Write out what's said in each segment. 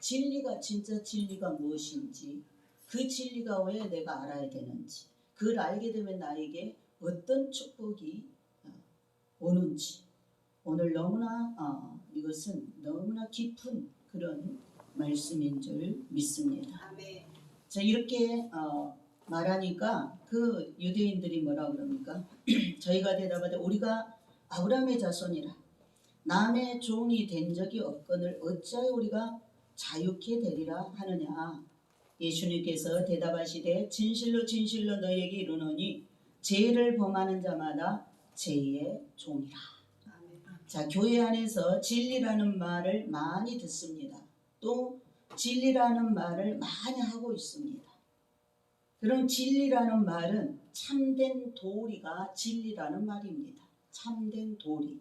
진리가 진짜 진리가 무엇인지, 그 진리가 왜 내가 알아야 되는지, 그걸 알게 되면 나에게 어떤 축복이 오는지, 오늘 너무나 이것은 너무나 깊은 그런 말씀인 줄 믿습니다. 아멘. 자, 이렇게 말하니까 그 유대인들이 뭐라 그럽니까? 저희가 대답하되 우리가 아브라함의 자손이라 남의 종이 된 적이 없거늘 어찌하여 우리가 자유케 되리라 하느냐. 예수님께서 대답하시되 진실로 진실로 너희에게 이르노니 죄를 범하는 자마다 죄의 종이라. 아멘. 자, 교회 안에서 진리라는 말을 많이 듣습니다. 또 진리라는 말을 많이 하고 있습니다. 그럼 진리라는 말은 참된 도리가 진리라는 말입니다. 참된 도리.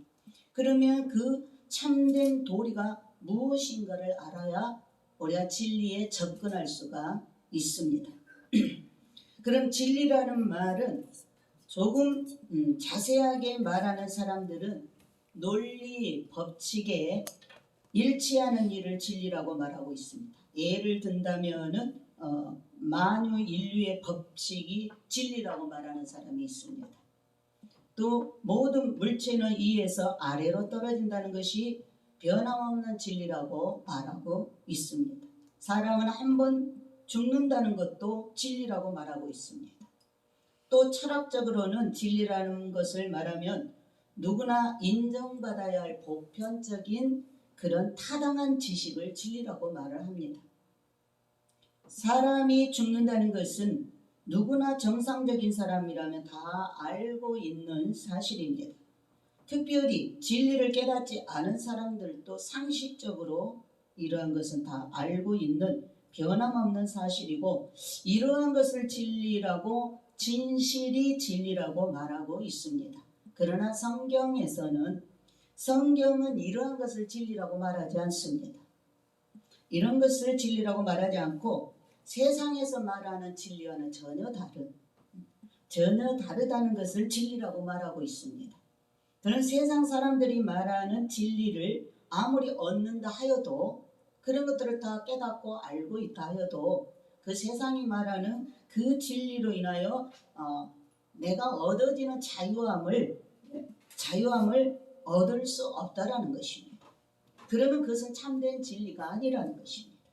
그러면 그 참된 도리가 무엇인가를 알아야 우리가 진리에 접근할 수가 있습니다. 그럼 진리라는 말은 조금 자세하게 말하는 사람들은 논리, 법칙에 일치하는 일을 진리라고 말하고 있습니다. 예를 든다면은 만유 인류의 법칙이 진리라고 말하는 사람이 있습니다. 또 모든 물체는 위에서 아래로 떨어진다는 것이 변함없는 진리라고 말하고 있습니다. 사람은 한 번 죽는다는 것도 진리라고 말하고 있습니다. 또 철학적으로는 진리라는 것을 말하면 누구나 인정받아야 할 보편적인 그런 타당한 지식을 진리라고 말을 합니다. 사람이 죽는다는 것은 누구나 정상적인 사람이라면 다 알고 있는 사실입니다. 특별히 진리를 깨닫지 않은 사람들도 상식적으로 이러한 것은 다 알고 있는 변함없는 사실이고, 이러한 것을 진리라고 진실이 진리라고 말하고 있습니다. 그러나 성경은 이러한 것을 진리라고 말하지 않습니다. 이런 것을 진리라고 말하지 않고 세상에서 말하는 진리와는 전혀 다르다는 것을 진리라고 말하고 있습니다. 그런 세상 사람들이 말하는 진리를 아무리 얻는다 하여도, 그런 것들을 다 깨닫고 알고 있다 하여도 그 세상이 말하는 그 진리로 인하여 내가 얻어지는 자유함을 얻을 수 없다라는 것입니다. 그러면 그것은 참된 진리가 아니라는 것입니다.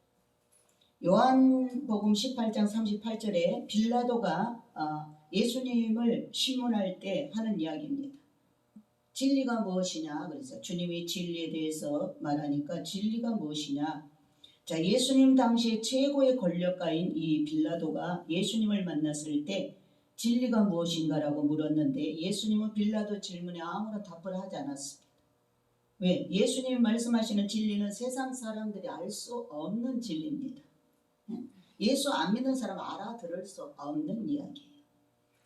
요한복음 18장 38절에 빌라도가 예수님을 신문할 때 하는 이야기입니다. 진리가 무엇이냐? 그래서 주님이 진리에 대해서 말하니까 진리가 무엇이냐? 자, 예수님 당시에 최고의 권력가인 이 빌라도가 예수님을 만났을 때 진리가 무엇인가라고 물었는데 예수님은 빌라도 질문에 아무런 답을 하지 않았습니다. 왜? 예수님이 말씀하시는 진리는 세상 사람들이 알 수 없는 진리입니다. 예수 안 믿는 사람은 알아들을 수 없는 이야기예요.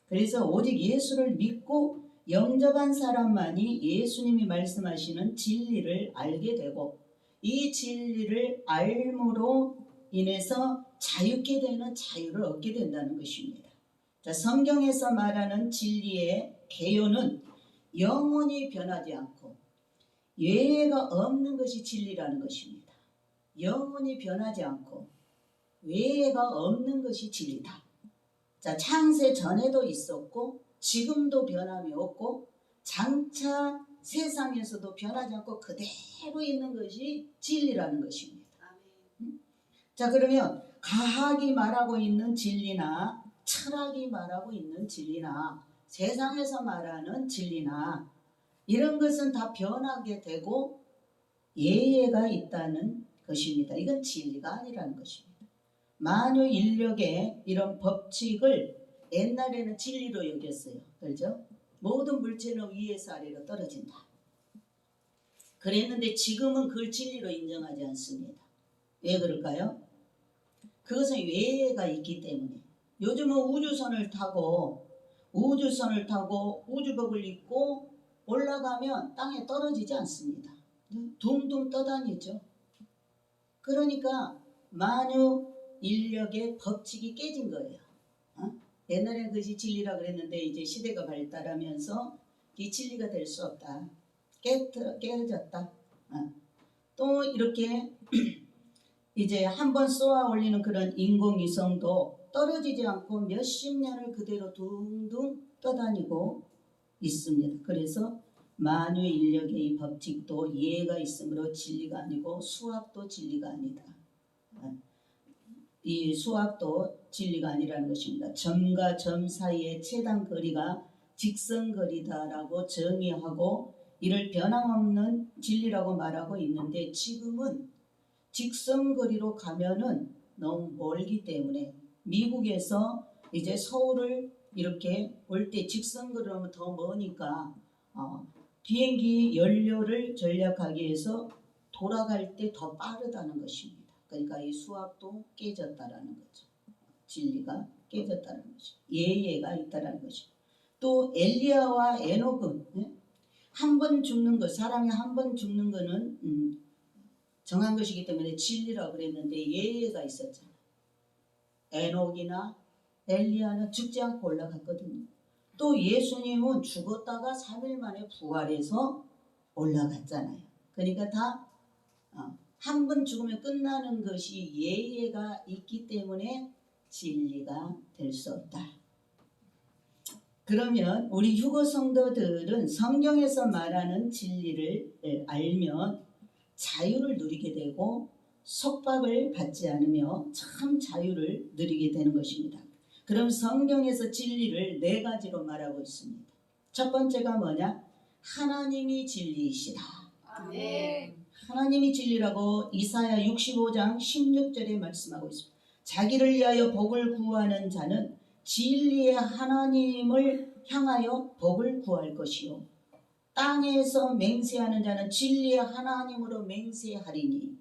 그래서 오직 예수를 믿고 영접한 사람만이 예수님이 말씀하시는 진리를 알게 되고, 이 진리를 알므로 인해서 자유케 되는 자유를 얻게 된다는 것입니다. 자, 성경에서 말하는 진리의 개요는 영원히 변하지 않고 외예가 없는 것이 진리라는 것입니다. 영원히 변하지 않고 외예가 없는 것이 진리다. 자, 창세 전에도 있었고 지금도 변함이 없고 장차 세상에서도 변하지 않고 그대로 있는 것이 진리라는 것입니다. 자, 그러면 과학이 말하고 있는 진리나 철학이 말하고 있는 진리나 세상에서 말하는 진리나 이런 것은 다 변하게 되고 예외가 있다는 것입니다. 이건 진리가 아니라는 것입니다. 만유 인력의 이런 법칙을 옛날에는 진리로 여겼어요. 그렇죠? 모든 물체는 위에서 아래로 떨어진다. 그랬는데 지금은 그걸 진리로 인정하지 않습니다. 왜 그럴까요? 그것은 외예가 있기 때문에. 요즘은 우주선을 타고 우주복을 입고 올라가면 땅에 떨어지지 않습니다. 둥둥 떠다니죠. 그러니까 만유 인력의 법칙이 깨진 거예요. 옛날에는 그것이 진리라 그랬는데 이제 시대가 발달하면서 이 진리가 될 수 없다. 깨어졌다. 또 이렇게 이제 한번 쏘아 올리는 그런 인공위성도 떨어지지 않고 몇십 년을 그대로 둥둥 떠다니고 있습니다. 그래서 만유인력의 법칙도 이해가 있으므로 진리가 아니고 수학도 진리가 아니다. 이 수학도 진리가 아니라는 것입니다. 점과 점 사이의 최단 거리가 직선거리다라고 정의하고 이를 변함없는 진리라고 말하고 있는데 지금은 직선거리로 가면은 너무 멀기 때문에 미국에서 이제 서울을 이렇게 올 때 직선거리로 하면 더 머니까 비행기 연료를 절약하기 위해서 돌아갈 때 더 빠르다는 것입니다. 그러니까 이 수학도 깨졌다라는 거죠. 진리가 깨졌다는 것이죠. 예예가 있다라는 것이죠. 또 엘리야와 에녹은 한 번 죽는 것, 사람이 한 번 죽는 거는 정한 것이기 때문에 진리라고 그랬는데 예예가 있었잖아요. 에녹이나 엘리야는 죽지 않고 올라갔거든요. 또 예수님은 죽었다가 3일 만에 부활해서 올라갔잖아요. 그러니까 다 한 번 죽으면 끝나는 것이 예예가 있기 때문에 진리가 될 수 없다. 그러면 우리 휴거 성도들은 성경에서 말하는 진리를 알면 자유를 누리게 되고 속박을 받지 않으며 참 자유를 누리게 되는 것입니다. 그럼 성경에서 진리를 4가지로 말하고 있습니다. 첫 번째가 뭐냐? 하나님이 진리이시다. 아멘. 하나님이 진리라고 이사야 65장 16절에 말씀하고 있습니다. 자기를 위하여 복을 구하는 자는 진리의 하나님을 향하여 복을 구할 것이요 땅에서 맹세하는 자는 진리의 하나님으로 맹세하리니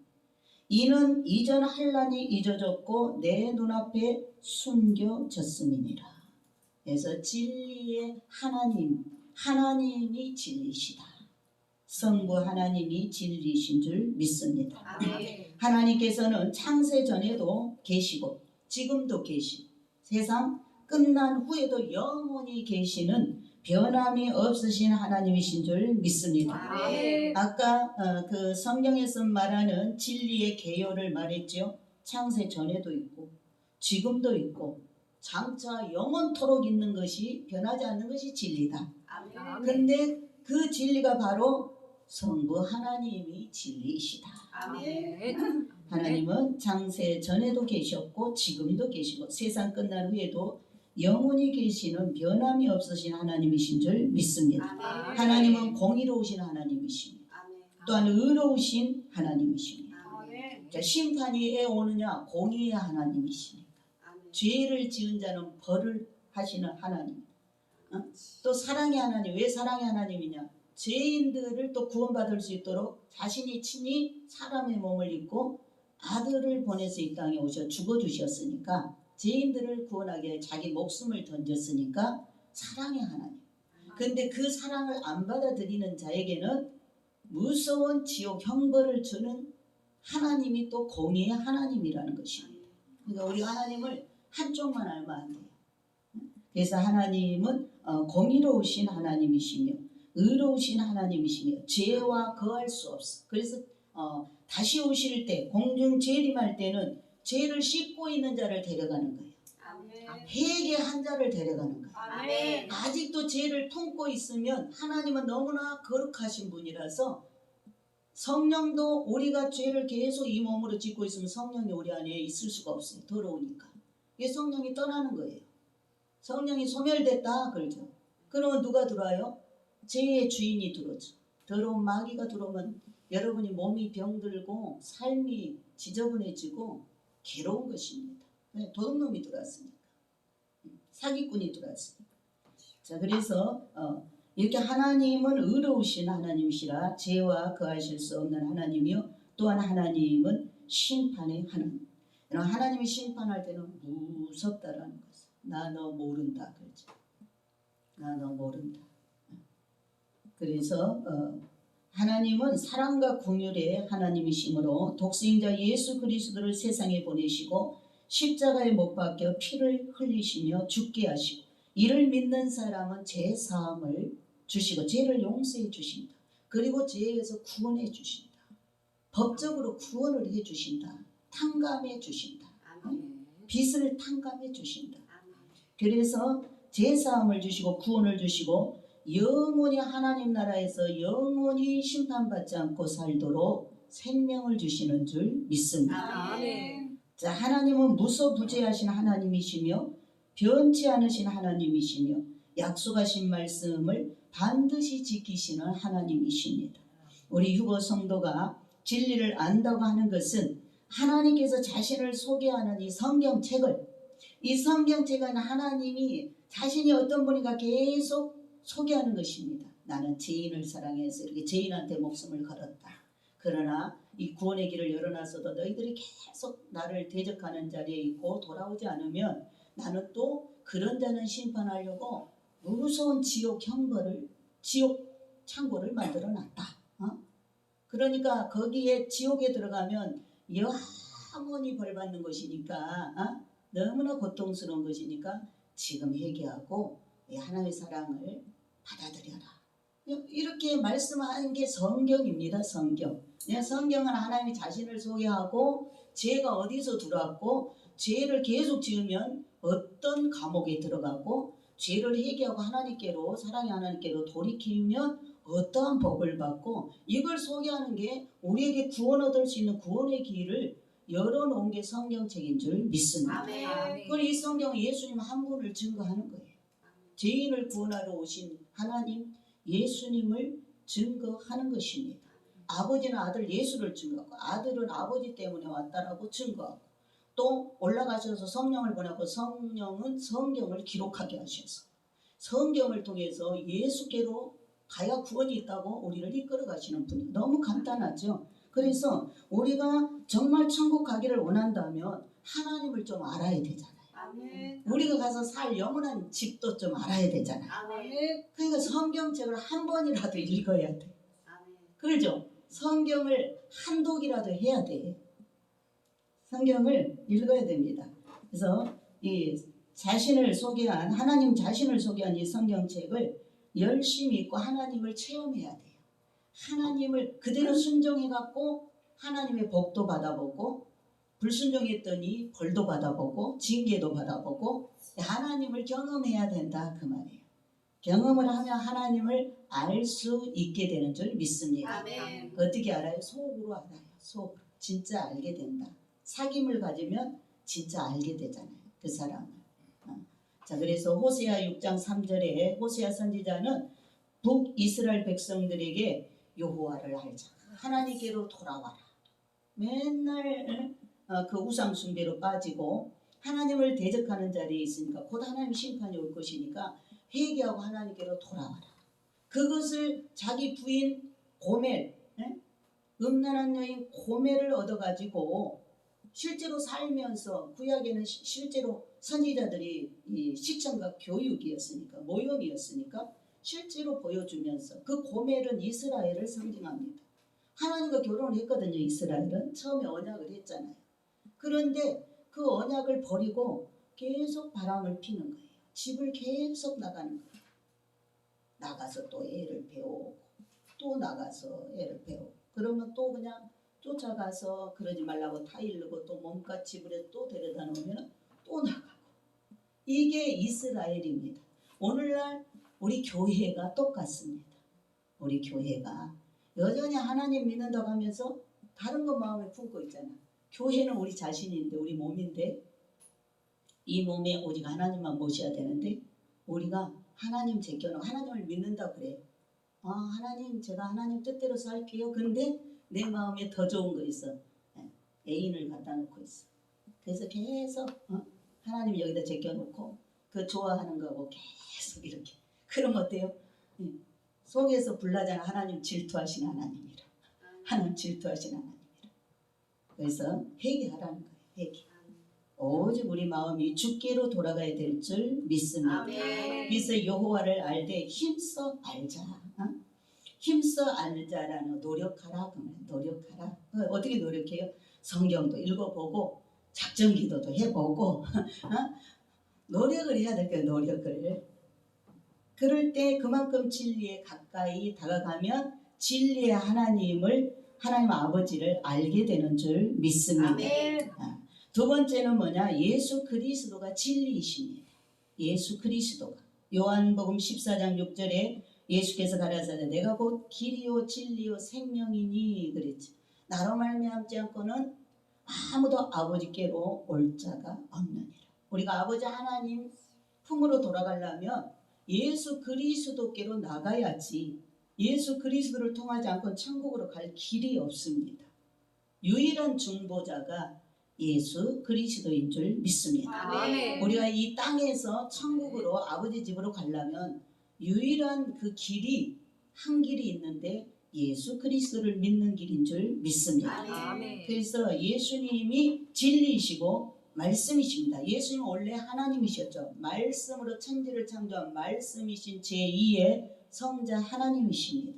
이는 이전 환난이 잊어졌고 내 눈앞에 숨겨졌음이니라. 그래서 진리의 하나님이 진리시다. 성부 하나님이 진리신 줄 믿습니다. 아멘. 하나님께서는 창세 전에도 계시고 지금도 계시고 세상 끝난 후에도 영원히 계시는 변함이 없으신 하나님이신 줄 믿습니다. 아멘. 아까 그 성경에서 말하는 진리의 개요를 말했죠. 창세 전에도 있고 지금도 있고 장차 영원토록 있는 것이 변하지 않는 것이 진리다. 아멘. 근데 그 진리가 바로 성부 하나님이 진리이시다. 아멘. 하나님은 창세 전에도 계셨고 지금도 계시고 세상 끝난 후에도 영원히 계시는 변함이 없으신 하나님이신 줄 믿습니다. 아멘. 하나님은 공의로우신 하나님이십니다. 아멘. 또한 의로우신 하나님이십니다. 아멘. 자, 심판이 왜 오느냐? 공의의 하나님이시니까. 아멘. 죄를 지은 자는 벌을 하시는 하나님. 또 사랑의 하나님. 왜 사랑의 하나님이냐? 죄인들을 또 구원받을 수 있도록 자신이 친히 사람의 몸을 입고 아들을 보내서 이 땅에 오셔 죽어주셨으니까 죄인들을 구원하기 위해 자기 목숨을 던졌으니까 사랑의 하나님. 근데 그 사랑을 안 받아들이는 자에게는 무서운 지옥 형벌을 주는 하나님이 또 공의의 하나님이라는 것입니다. 그러니까 우리 하나님을 한쪽만 알면 안 돼요. 그래서 하나님은 공의로우신 하나님이시며 의로우신 하나님이시며 죄와 거할 수 없어. 그래서 다시 오실 때 공중 재림할 때는 죄를 씻고 있는 자를 데려가는 거예요. 아멘. 회개한 자를 데려가는 거예요. 아멘. 아직도 죄를 품고 있으면 하나님은 너무나 거룩하신 분이라서 성령도 우리가 죄를 계속 이 몸으로 짓고 있으면 성령이 우리 안에 있을 수가 없어요. 더러우니까. 이게 성령이 떠나는 거예요. 성령이 소멸됐다 그러죠. 그러면 누가 들어와요? 죄의 주인이 들어오죠. 더러운 마귀가 들어오면 여러분이 몸이 병들고 삶이 지저분해지고 괴로운 것입니다. 도둑놈이 들어왔으니까. 사기꾼이 들어왔으니까. 자, 그래서 이렇게 하나님은 의로우신 하나님이시라 죄와 거하실 수 없는 하나님이요 또한 하나님은 심판의 하나님. 하나님이 심판할 때는 무섭다라는 것을. 나 너 모른다 그러죠. 나 너 모른다. 그래서 하나님은 사랑과 긍휼의 하나님이시므로 독생자 예수 그리스도를 세상에 보내시고 십자가에 못 박혀 피를 흘리시며 죽게 하시고 이를 믿는 사람은 죄 사함을 주시고 죄를 용서해 주신다. 그리고 죄에서 구원해 주신다. 법적으로 구원을 해 주신다. 탕감해 주신다. 아멘. 빚을 탕감해 주신다. 아멘. 그래서 제사함을 주시고 구원을 주시고 영원히 하나님 나라에서 영원히 심판받지 않고 살도록 생명을 주시는 줄 믿습니다. 아멘. 자, 하나님은 무소부재하신 하나님이시며 변치 않으신 하나님이시며 약속하신 말씀을 반드시 지키시는 하나님이십니다. 우리 휴거 성도가 진리를 안다고 하는 것은 하나님께서 자신을 소개하는 이 성경책을, 이 성경책은 하나님이 자신이 어떤 분인가 계속 소개하는 것입니다. 나는 죄인을 사랑해서 이렇게 죄인한테 목숨을 걸었다. 그러나 이 구원의 길을 열어놔서도 너희들이 계속 나를 대적하는 자리에 있고 돌아오지 않으면 나는 또 그런 자는 심판하려고 무서운 지옥 형벌을, 지옥 창고를 만들어놨다. 그러니까 거기에 지옥에 들어가면 영원히 벌받는 것이니까 너무나 고통스러운 것이니까 지금 회개하고 하나님의 사랑을 받아들여라. 이렇게 말씀하는 게 성경입니다. 성경. 성경은 하나님이 자신을 소개하고 죄가 어디서 들어왔고 죄를 계속 지으면 어떤 감옥에 들어가고 죄를 회개하고 하나님께로, 사랑의 하나님께로 돌이키면 어떠한 복을 받고, 이걸 소개하는 게 우리에게 구원 얻을 수 있는 구원의 길을 열어놓은 게 성경책인 줄 믿습니다. 아멘. 그리고 이 성경은 예수님 한 분을 증거하는 거예요. 죄인을 구원하러 오신 하나님 예수님을 증거하는 것입니다. 아버지는 아들 예수를 증거하고 아들은 아버지 때문에 왔다라고 증거하고, 또 올라가셔서 성령을 보내고 성령은 성경을 기록하게 하셔서 성경을 통해서 예수께로 가야 구원이 있다고 우리를 이끌어 가시는 분이 너무 간단하죠. 그래서 우리가 정말 천국 가기를 원한다면 하나님을 좀 알아야 되잖아요. 아멘. 우리가 가서 살 영원한 집도 좀 알아야 되잖아요. 아멘. 그러니까 성경책을 한 번이라도 읽어야 돼. 아멘. 그렇죠? 성경을 한 독이라도 해야 돼. 성경을 읽어야 됩니다. 그래서 이 자신을 소개한, 하나님 자신을 소개한 이 성경책을 열심히 읽고 하나님을 체험해야 돼요. 하나님을 그대로 순종해갖고 하나님의 복도 받아보고, 불순종했더니 벌도 받아보고 징계도 받아보고 하나님을 경험해야 된다 그 말이에요. 경험을 하면 하나님을 알 수 있게 되는 줄 믿습니다. 아멘. 어떻게 알아요? 속으로 알아요. 속으로. 진짜 알게 된다. 사귐을 가지면 진짜 알게 되잖아요. 그 사람을. 자, 그래서 호세아 6장 3절에 호세아 선지자는 북이스라엘 백성들에게 여호와를 알자. 하나님께로 돌아와라. 맨날 그 우상 숭배로 빠지고 하나님을 대적하는 자리에 있으니까 곧 하나님 심판이 올 것이니까 회개하고 하나님께로 돌아와라. 그것을 자기 부인 고멜, 음란한 여인 고멜을 얻어가지고 실제로 살면서, 구약에는 실제로 선지자들이 이 시청각 교육이었으니까, 모형이었으니까 실제로 보여주면서, 그 고멜은 이스라엘을 상징합니다. 하나님과 결혼을 했거든요. 이스라엘은 처음에 언약을 했잖아요. 그런데 그 언약을 버리고 계속 바람을 피는 거예요. 집을 계속 나가는 거예요. 나가서 또 애를 배우고 또 나가서 애를 배우고, 그러면 또 그냥 쫓아가서 그러지 말라고 타일르고 또 몸값 집으로 또 데려다 놓으면 또 나가고. 이게 이스라엘입니다. 오늘날 우리 교회가 똑같습니다. 우리 교회가 여전히 하나님 믿는다고 하면서 다른 거 마음에 품고 있잖아. 교회는 우리 자신인데, 우리 몸인데, 이 몸에 오직 하나님만 모셔야 되는데 우리가 하나님 제껴놓고 하나님을 믿는다 그래. 하나님, 제가 하나님 뜻대로 살게요. 근데 내 마음에 더 좋은 거 있어. 애인을 갖다 놓고 있어. 그래서 계속 하나님 여기다 제껴놓고 그 좋아하는 거하고 계속 이렇게. 그럼 어때요? 속에서 불나잖아. 하나님 질투하신 하나님이라. 하나님 질투하신 하나님이라. 그래서 회개하라는 거예요. 회개. 오직 우리 마음이 주께로 돌아가야 될 줄 믿습니다. 아멘. 그래서 여호와를 알되 힘써 알자. 힘써 알자라는, 노력하라. 그러면 노력하라. 어떻게 노력해요? 성경도 읽어보고 작정기도도 해보고 노력을 해야 될 거예요. 노력을. 그럴 때 그만큼 진리에 가까이 다가가면 진리의 하나님을 하나님 아버지를 알게 되는 줄 믿습니다. 아멘. 두 번째는 뭐냐? 예수 그리스도가 진리이십니다. 예수 그리스도가. 요한복음 14장 6절에 예수께서 가라사대 내가 곧 길이요 진리요 생명이니 그랬죠. 나로 말미암지 않고는 아무도 아버지께로 올 자가 없느니라. 우리가 아버지 하나님 품으로 돌아가려면 예수 그리스도께로 나가야지 예수 그리스도를 통하지 않고는 천국으로 갈 길이 없습니다. 유일한 중보자가 예수 그리스도인 줄 믿습니다. 아멘. 우리가 이 땅에서 천국으로 아버지 집으로 가려면 유일한 그 길이 한 길이 있는데 예수 그리스도를 믿는 길인 줄 믿습니다. 아멘. 그래서 예수님이 진리이시고 말씀이십니다. 예수님은 원래 하나님이셨죠. 말씀으로 천지를 창조한 말씀이신 제2의 성자 하나님이십니다.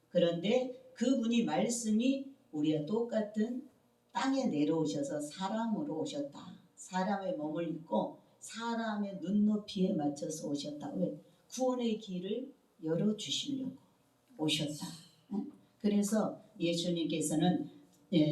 그런데 그분이 말씀이 우리와 똑같은 땅에 내려오셔서 사람으로 오셨다. 사람의 몸을 입고 사람의 눈높이에 맞춰서 오셨다. 왜? 구원의 길을 열어주시려고 오셨다. 그래서 예수님께서는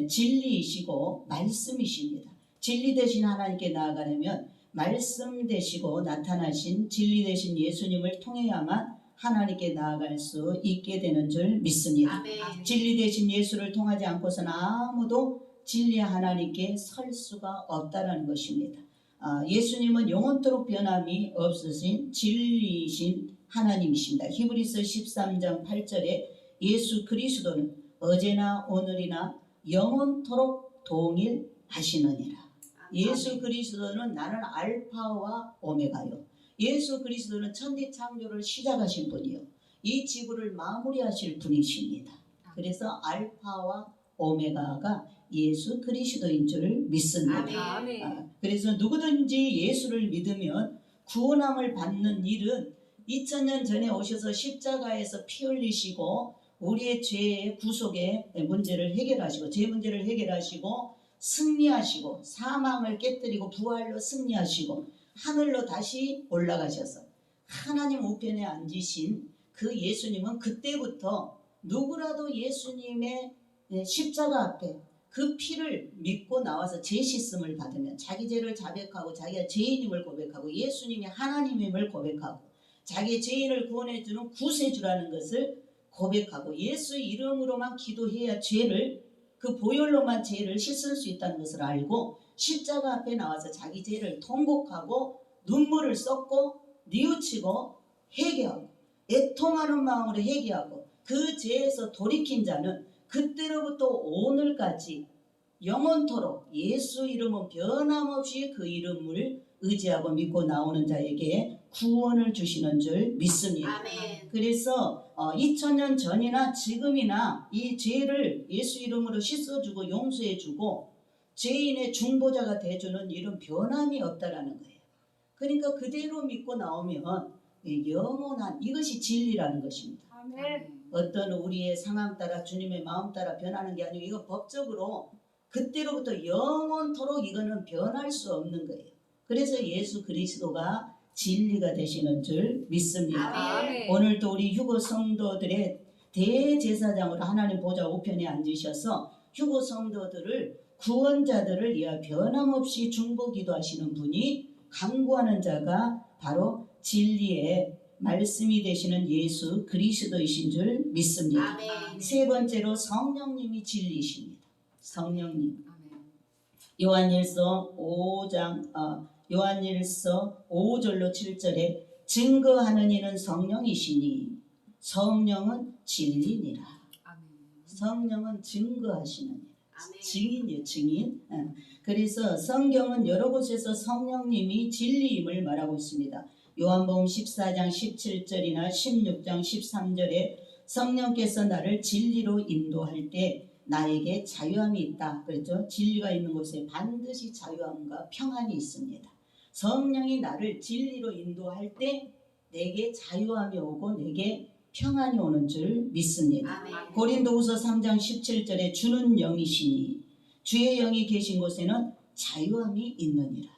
진리이시고 말씀이십니다. 진리 되신 하나님께 나아가려면 말씀 되시고 나타나신 진리 되신 예수님을 통해야만 하나님께 나아갈 수 있게 되는 줄 믿습니다. 아멘. 진리 되신 예수를 통하지 않고서는 아무도 진리의 하나님께 설 수가 없다는 것입니다. 예수님은 영원토록 변함이 없으신 진리이신 하나님이십니다. 히브리서 13장 8절에 예수 그리스도는 어제나 오늘이나 영원토록 동일하시느니라. 예수 그리스도는 나는 알파와 오메가요. 예수 그리스도는 천지 창조를 시작하신 분이요. 이 지구를 마무리하실 분이십니다. 그래서 알파와 오메가가 예수 그리스도인 줄 믿습니다. 아멘. 그래서 누구든지 예수를 믿으면 구원함을 받는 일은 2000년 전에 오셔서 십자가에서 피 흘리시고 우리의 죄의 구속의 문제를 해결하시고 죄 문제를 해결하시고 승리하시고 사망을 깨뜨리고 부활로 승리하시고 하늘로 다시 올라가셔서 하나님 우편에 앉으신 그 예수님은 그때부터 누구라도 예수님의 십자가 앞에 그 피를 믿고 나와서 죄 씻음을 받으면 자기 죄를 자백하고 자기가 죄인임을 고백하고 예수님이 하나님임을 고백하고 자기의 죄인을 구원해주는 구세주라는 것을 고백하고 예수 이름으로만 기도해야 죄를 그 보혈로만 죄를 씻을 수 있다는 것을 알고 십자가 앞에 나와서 자기 죄를 통곡하고 눈물을 쏟고 뉘우치고 회개하고 애통하는 마음으로 회개하고 그 죄에서 돌이킨 자는 그때로부터 오늘까지 영원토록 예수 이름은 변함없이 그 이름을 의지하고 믿고 나오는 자에게 구원을 주시는 줄 믿습니다. 아멘. 그래서 2000년 전이나 지금이나 이 죄를 예수 이름으로 씻어주고 용서해주고 죄인의 중보자가 돼주는 일은 변함이 없다라는 거예요. 그러니까 그대로 믿고 나오면 영원한 이것이 진리라는 것입니다. 아멘. 어떤 우리의 상황 따라 주님의 마음 따라 변하는 게 아니고 이거 법적으로 그때로부터 영원토록 이거는 변할 수 없는 거예요. 그래서 예수 그리스도가 진리가 되시는 줄 믿습니다. 아멘. 오늘도 우리 휴거 성도들의 대제사장으로 하나님 보좌 우편에 앉으셔서 휴거 성도들을 구원자들을 위하여 변함없이 중보 기도하시는 분이 강구하는 자가 바로 진리의 말씀이 되시는 예수 그리스도이신 줄 믿습니다. 아멘. 세 번째로 성령님이 진리이십니다. 성령님. 아멘. 요한일서 5절로 7절에 증거하는 이는 성령이시니 성령은 진리니라. 아멘. 성령은 증거하시는 일. 아멘. 증인이요, 증인. 그래서 성경은 여러 곳에서 성령님이 진리임을 말하고 있습니다. 요한복음 14장 17절이나 16장 13절에 성령께서 나를 진리로 인도할 때 나에게 자유함이 있다. 그랬죠? 진리가 있는 곳에 반드시 자유함과 평안이 있습니다. 성령이 나를 진리로 인도할 때 내게 자유함이 오고 내게 평안이 오는 줄 믿습니다. 아멘. 고린도후서 3장 17절에 주는 영이시니 주의 영이 계신 곳에는 자유함이 있느니라.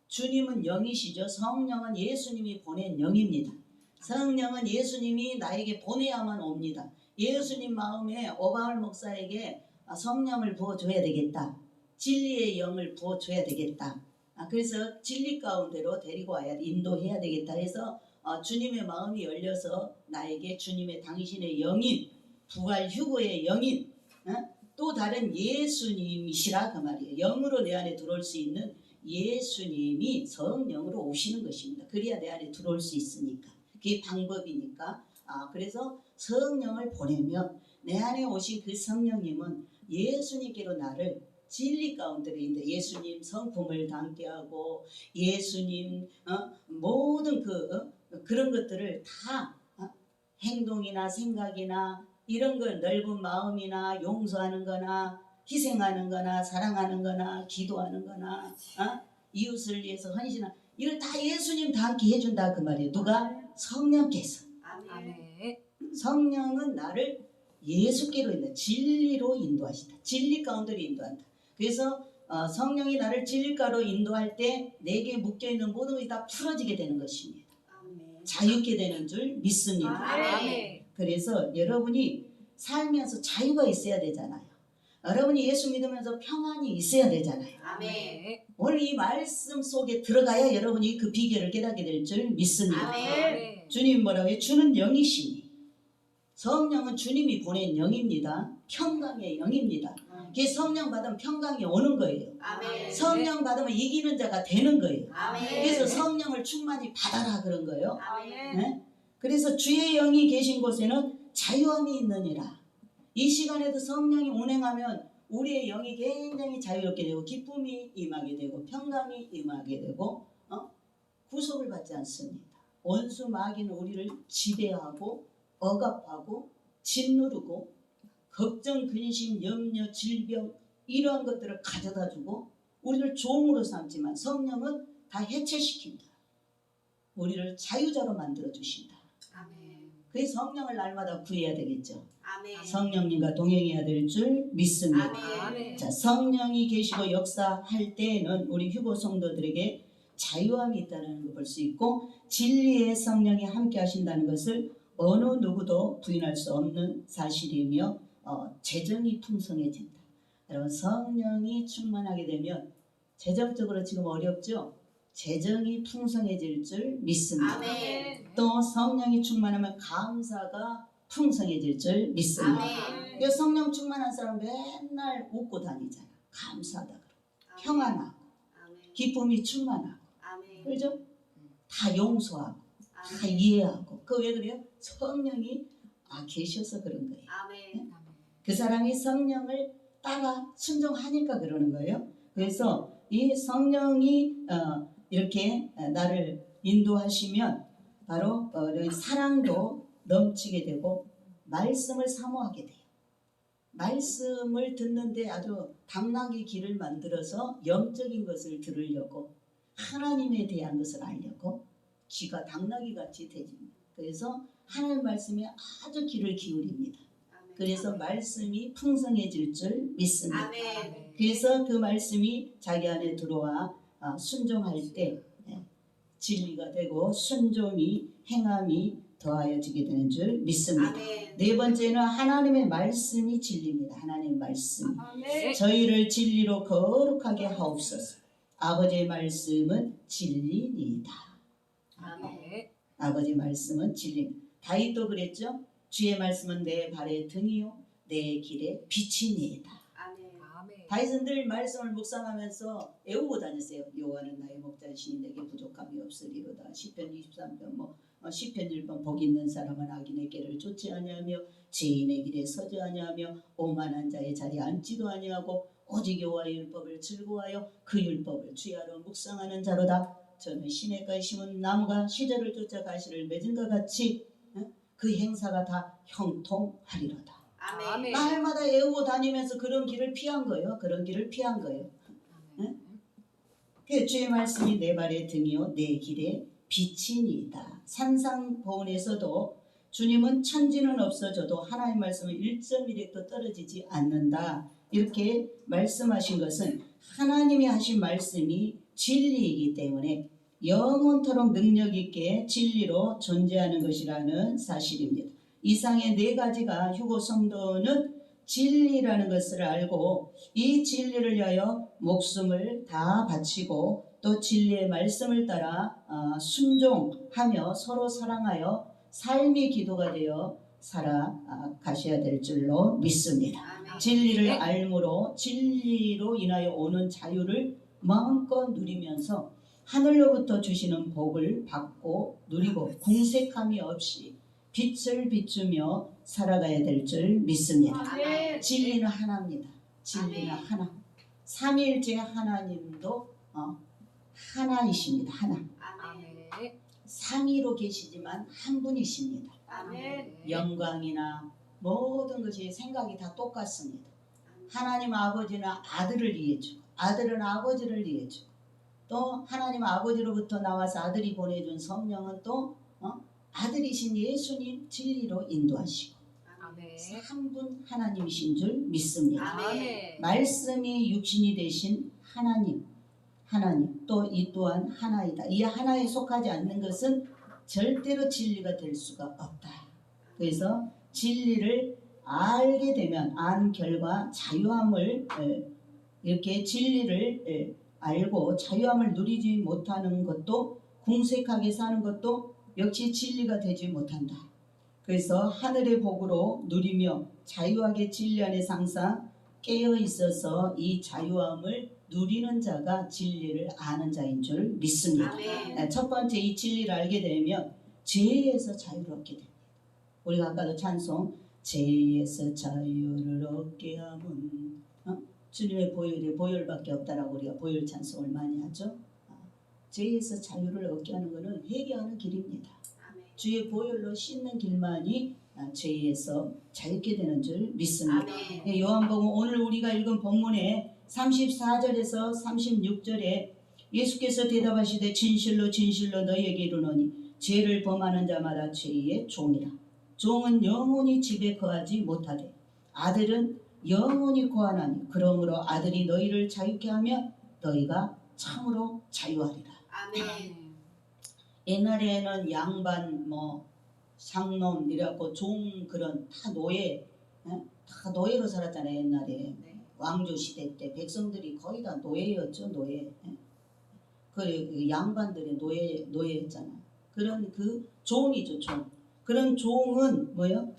주님은 영이시죠. 성령은 예수님이 보낸 영입니다. 성령은 예수님이 나에게 보내야만 옵니다. 예수님 마음에 오바울 목사에게 성령을 부어줘야 되겠다. 진리의 영을 부어줘야 되겠다. 그래서 진리 가운데로 데리고 와야 인도해야 되겠다 해서 주님의 마음이 열려서 나에게 주님의 당신의 영인 부활 휴거의 영인 또 다른 예수님이시라 그 말이에요. 영으로 내 안에 들어올 수 있는 예수님이 성령으로 오시는 것입니다. 그래야 내 안에 들어올 수 있으니까. 그게 방법이니까. 그래서 성령을 보내면 내 안에 오신 그 성령님은 예수님께로 나를 진리 가운데로 인도 예수님 성품을 담게 하고 예수님 모든 그런 것들을 다 행동이나 생각이나 이런 걸 넓은 마음이나 용서하는 거나 희생하는 거나 사랑하는 거나 기도하는 거나 이웃을 위해서 헌신하는 이걸 다 예수님 다 함께 해준다 그 말이에요. 누가? 성령께서. 아멘. 성령은 나를 예수께로 인도 진리로 인도하신다. 진리 가운데로 인도한다. 그래서 성령이 나를 진리가로 인도할 때 내게 묶여있는 모든 것이 다 풀어지게 되는 것입니다. 아멘. 자유케 되는 줄 믿습니다. 아멘. 그래서 여러분이 살면서 자유가 있어야 되잖아요. 여러분이 예수 믿으면서 평안이 있어야 되잖아요. 아멘. 오늘 이 말씀 속에 들어가야 여러분이 그 비결을 깨닫게 될 줄 믿습니다. 아멘. 주님 뭐라고 해요? 주는 영이시니 성령은 주님이 보낸 영입니다. 평강의 영입니다. 그 성령 받으면 평강이 오는 거예요. 아멘. 성령 받으면 이기는 자가 되는 거예요. 아멘. 그래서 성령을 충만히 받아라 그런 거예요. 아멘. 네? 그래서 주의 영이 계신 곳에는 자유함이 있느니라. 이 시간에도 성령이 운행하면 우리의 영이 굉장히 자유롭게 되고 기쁨이 임하게 되고 평강이 임하게 되고 구속을 받지 않습니다. 원수 마귀는 우리를 지배하고 억압하고 짓누르고 걱정, 근심, 염려, 질병 이러한 것들을 가져다주고 우리를 종으로 삼지만 성령은 다 해체시킨다. 우리를 자유자로 만들어주신다. 아멘. 그래서 성령을 날마다 구해야 되겠죠. 아멘. 성령님과 동행해야 될 줄 믿습니다. 아멘. 자, 성령이 계시고 역사할 때에는 우리 휴거 성도들에게 자유함이 있다는 걸 볼 수 있고 진리의 성령이 함께 하신다는 것을 어느 누구도 부인할 수 없는 사실이며 재정이 풍성해진다. 여러분 성령이 충만하게 되면 재정적으로 지금 어렵죠? 재정이 풍성해질 줄 믿습니다. 아멘. 또 성령이 충만하면 감사가 풍성해질 줄 믿습니다. 아멘. 그래서 성령 충만한 사람 맨날 웃고 다니잖아. 감사하다 그러고 평안하고 아멘. 기쁨이 충만하고 아멘. 그렇죠? 다 용서하고 다 이해하고 그 왜 그래요? 성령이 계셔서 그런 거예요. 아멘. 그 사람이 성령을 따라 순종하니까 그러는 거예요. 그래서 이 성령이 이렇게 나를 인도하시면 바로 사랑도 넘치게 되고 말씀을 사모하게 돼요. 말씀을 듣는데 아주 당나귀 길을 만들어서 영적인 것을 들으려고 하나님에 대한 것을 알려고 귀가 당나귀같이 되집니다. 그래서 하나님 말씀에 아주 귀를 기울입니다. 그래서 말씀이 풍성해질 줄 믿습니다. 아멘. 그래서 그 말씀이 자기 안에 들어와 순종할 때 진리가 되고 순종이 행함이 더하여지게 되는 줄 믿습니다. 아멘. 네 번째는 하나님의 말씀이 진리입니다. 하나님의 말씀. 아멘. 저희를 진리로 거룩하게 하옵소서. 아버지의 말씀은 진리니이다. 아멘. 아버지 말씀은 진리입니다. 다윗도 그랬죠. 주의 말씀은 내 발의 등이요 내 길의 빛이니이다. 아멘. 다윗은 늘 말씀을 묵상하면서 애우고 다녔어요. 여호와는 나의 목자시니 내게 부족함이 없으리로다. 시편 23편 시편 1편 복 있는 사람은 악인의 길을 쫓지 아니하며 죄인의 길에 서지 아니하며 오만한 자의 자리에 앉지도 아니하고 오직 여호와의 율법을 즐거워하여 그 율법을 주야로 묵상하는 자로다. 저는 시냇가에 심은 나무가 시절을 쫓아 가시를 맺은 것 같이 그 행사가 다 형통하리로다. 아멘. 날마다 애우고 다니면서 그런 길을 피한 거예요. 그런 길을 피한 거예요. 그 주의 말씀이 내 발의 등이요 내 길의 빛이니이다. 산상보훈에서도 주님은 천지는 없어져도 하나님 말씀은 1.1획도 떨어지지 않는다. 이렇게 말씀하신 것은 하나님이 하신 말씀이 진리이기 때문에 영원토록 능력 있게 진리로 존재하는 것이라는 사실입니다. 이상의 네 가지가 휴고 성도는 진리라는 것을 알고 이 진리를 위하여 목숨을 다 바치고 또 진리의 말씀을 따라 순종하며 서로 사랑하여 삶의 기도가 되어 살아가셔야 될 줄로 믿습니다. 아멘. 진리를 알므로 진리로 인하여 오는 자유를 마음껏 누리면서 하늘로부터 주시는 복을 받고 누리고 궁색함이 없이 빛을 비추며 살아가야 될 줄 믿습니다. 아멘. 진리는 하나입니다. 진리는 아멘. 하나. 삼위일체 하나님도 하나이십니다. 하나. 아멘. 삼위로 계시지만 한 분이십니다. 아멘. 영광이나 모든 것이 생각이 다 똑같습니다. 하나님 아버지는 아들을 이해주고 아들은 아버지를 이해주고 또 하나님 아버지로부터 나와서 아들이 보내준 성령은 또 아들이신 예수님 진리로 인도하시고 아멘. 한 분 하나님이신 줄 믿습니다. 아멘. 말씀이 육신이 되신 하나님 또 이 또한 하나이다. 이 하나에 속하지 않는 것은 절대로 진리가 될 수가 없다. 그래서 진리를 알게 되면 안 결과 자유함을 이렇게 진리를 알고 자유함을 누리지 못하는 것도 궁색하게 사는 것도 역시 진리가 되지 못한다. 그래서 하늘의 복으로 누리며 자유하게 진리 안에 항상 깨어 있어서 이 자유함을 누리는 자가 진리를 아는 자인 줄 믿습니다. 아멘. 첫 번째 이 진리를 알게 되면 죄에서 자유를 얻게 됩니다. 우리가 아까도 찬송 죄에서 자유를 얻게 함은 주님의 보혈밖에 없다라고 우리가 보혈 찬송을 많이 하죠. 죄에서 자유를 얻게 하는 것은 회개하는 길입니다. 주의 보혈로 씻는 길만이 죄에서 자유케 되는 줄 믿습니다. 아멘. 요한복음 오늘 우리가 읽은 본문에 34절에서 36절에 예수께서 대답하시되 진실로 진실로 너희에게 이르노니 죄를 범하는 자마다 죄의 종이라. 종은 영원히 집에 거하지 못하되 아들은 영원히 거하나니 그러므로 아들이 너희를 자유케 하면 너희가 참으로 자유하리라. 아멘. 옛날에는 양반 상놈 이래갖고 종 그런 다 노예로 살았잖아요. 옛날에 왕조 시대 때 백성들이 거의 다 노예였죠. 노예. 그 양반들이 노예였잖아. 그런 그 종이죠. 종. 그런 종은 뭐요?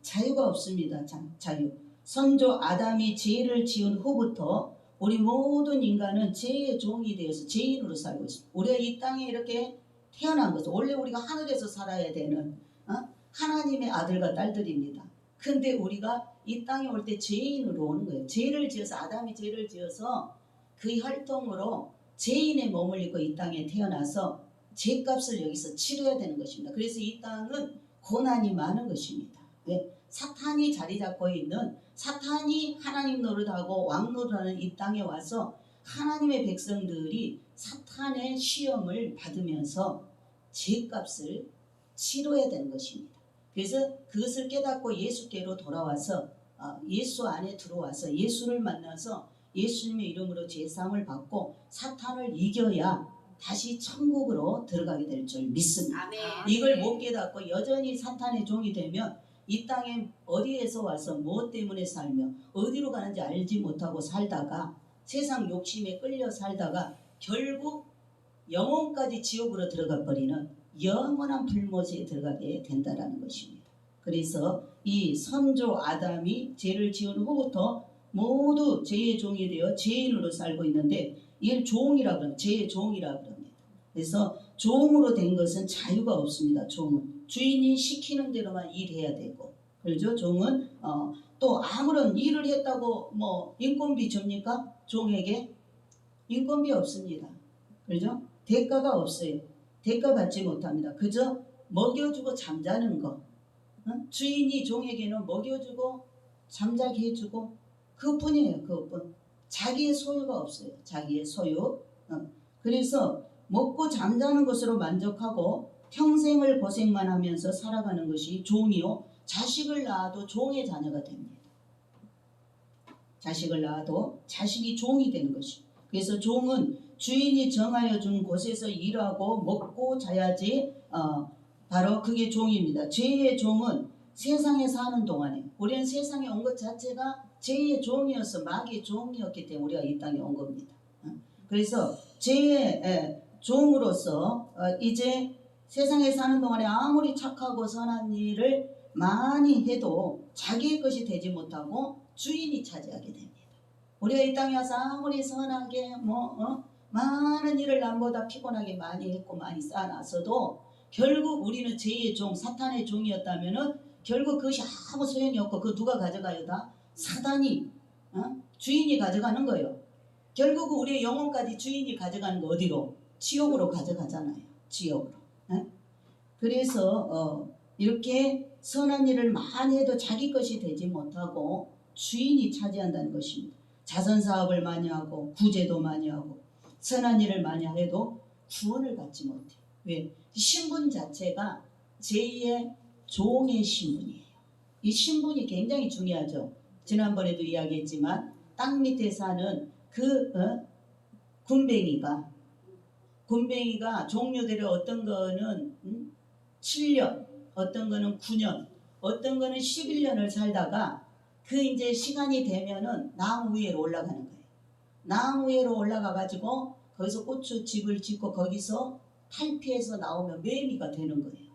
자유가 없습니다. 자유. 선조 아담이 죄를 지은 후부터 우리 모든 인간은 죄의 종이 되어서 죄인으로 살고 있습니다. 우리가 이 땅에 이렇게 태어난 것은 원래 우리가 하늘에서 살아야 되는 하나님의 아들과 딸들입니다. 근데 우리가 이 땅에 올 때 죄인으로 오는 거예요. 죄를 지어서 아담이 죄를 지어서 그 혈통으로 죄인의 몸을 입고 이 땅에 태어나서 죄값을 여기서 치러야 되는 것입니다. 그래서 이 땅은 고난이 많은 것입니다. 왜? 사탄이 자리 잡고 있는 사탄이 하나님 노릇하고 왕 노릇하는 이 땅에 와서 하나님의 백성들이 사탄의 시험을 받으면서 죄값을 치러야 되는 것입니다. 그래서 그것을 깨닫고 예수께로 돌아와서 예수 안에 들어와서 예수를 만나서 예수님의 이름으로 죄사함을 받고 사탄을 이겨야 다시 천국으로 들어가게 될 줄 믿습니다. 아멘. 이걸 못 깨닫고 여전히 사탄의 종이 되면 이 땅에 어디에서 와서 무엇 때문에 살며 어디로 가는지 알지 못하고 살다가 세상 욕심에 끌려 살다가 결국 영혼까지 지옥으로 들어가 버리는 영원한 불못에 들어가게 된다는 것입니다. 그래서 이 선조 아담이 죄를 지은 후부터 모두 죄의 종이 되어 죄인으로 살고 있는데 이걸 종이라 그럽니다. 죄의 종이라 그럽니다. 그래서 종으로 된 것은 자유가 없습니다. 종은 주인이 시키는 대로만 일해야 되고, 그렇죠? 종은 또 아무런 일을 했다고 인건비 줍니까? 종에게 인건비 없습니다. 그렇죠? 대가가 없어요. 대가 받지 못합니다. 그저 먹여주고 잠자는 거. 주인이 종에게는 먹여주고 잠자게 해주고 그뿐이에요. 그뿐. 자기의 소유가 없어요. 자기의 소유. 그래서 먹고 잠자는 것으로 만족하고 평생을 고생만 하면서 살아가는 것이 종이요. 자식을 낳아도 종의 자녀가 됩니다. 자식을 낳아도 자식이 종이 되는 것이죠. 그래서 종은 주인이 정하여 준 곳에서 일하고 먹고 자야지 바로 그게 종입니다. 죄의 종은 세상에 사는 동안에 우리는 세상에 온 것 자체가 죄의 종이어서 마귀의 종이었기 때문에 우리가 이 땅에 온 겁니다. 그래서 죄의 종으로서 이제 세상에 사는 동안에 아무리 착하고 선한 일을 많이 해도 자기의 것이 되지 못하고 주인이 차지하게 됩니다. 우리가 이 땅에 와서 아무리 선하게 많은 일을 남보다 피곤하게 많이 했고 많이 쌓아놨어도 결국 우리는 죄의 종, 사탄의 종이었다면은 결국 그것이 아무 소용이 없고 그 누가 가져가요? 다 사단이 주인이 가져가는 거예요. 결국 우리의 영혼까지 주인이 가져가는 거 어디로? 지옥으로 가져가잖아요. 지옥으로. 그래서 이렇게 선한 일을 많이 해도 자기 것이 되지 못하고 주인이 차지한다는 것입니다. 자선사업을 많이 하고 구제도 많이 하고 선한 일을 많이 해도 구원을 받지 못해요. 왜? 신분 자체가 제2의 종의 신분이에요. 이 신분이 굉장히 중요하죠. 지난번에도 이야기했지만 땅 밑에 사는 그 군뱅이가 종류대로 어떤 거는 7년, 어떤 거는 9년, 어떤 거는 11년을 살다가 그 이제 시간이 되면은 나무 위로 올라가는 거예요. 나무 위로 올라가 가지고 거기서 고추집을 짓고 거기서 탈피해서 나오면 매미가 되는 거예요.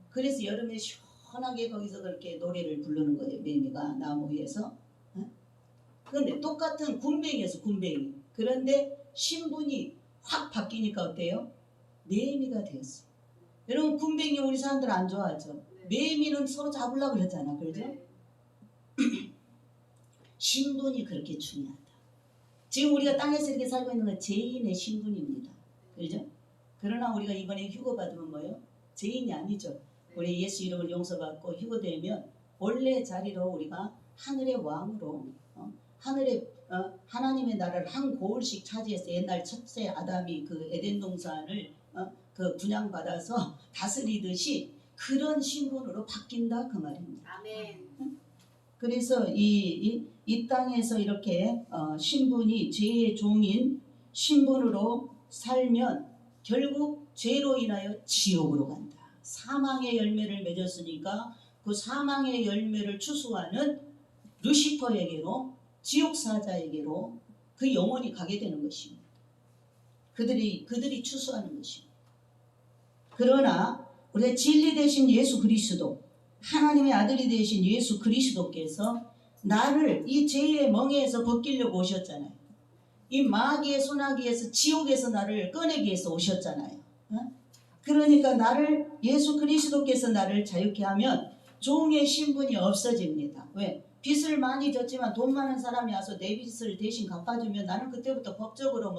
그래서 여름에 시원하게 거기서 그렇게 노래를 부르는 거예요. 매미가 나무 위에서. 그런데 똑같은 군뱅이에서 군뱅이. 그런데 신분이 확 바뀌니까 어때요? 매미가 되었어요. 여러분 군뱅이 우리 사람들 안 좋아하죠? 매미는 서로 잡으려고 그러잖아. 그렇죠? 신분이 그렇게 중요하다. 지금 우리가 땅에서 이렇게 살고 있는 건 죄인의 신분입니다. 그렇죠? 그러나 우리가 이번에 휴거 받으면 뭐예요? 죄인이 아니죠. 우리 예수 이름을 용서받고 휴거되면 원래 자리로 우리가 하늘의 왕으로 하나님의 나라를 한 고을씩 차지해서 옛날 첫째 아담이 그 에덴 동산을 그 분양받아서 다스리듯이 그런 신분으로 바뀐다 그 말입니다. 아멘. 그래서 이 땅에서 이렇게 신분이 죄의 종인 신분으로 살면 결국 죄로 인하여 지옥으로 간다. 사망의 열매를 맺었으니까 그 사망의 열매를 추수하는 루시퍼에게로 지옥사자에게로 그 영혼이 가게 되는 것입니다. 그들이 추수하는 것입니다. 그러나 우리가 진리 되신 예수 그리스도 하나님의 아들이 되신 예수 그리스도께서 나를 이 죄의 멍에에서 벗기려고 오셨잖아요. 이 마귀의 소나기에서 지옥에서 나를 꺼내기 위해서 오셨잖아요. 그러니까 나를 예수 그리스도께서 나를 자유케 하면 종의 신분이 없어집니다. 왜? 빚을 많이 졌지만 돈 많은 사람이 와서 내 빚을 대신 갚아주면 나는 그때부터 법적으로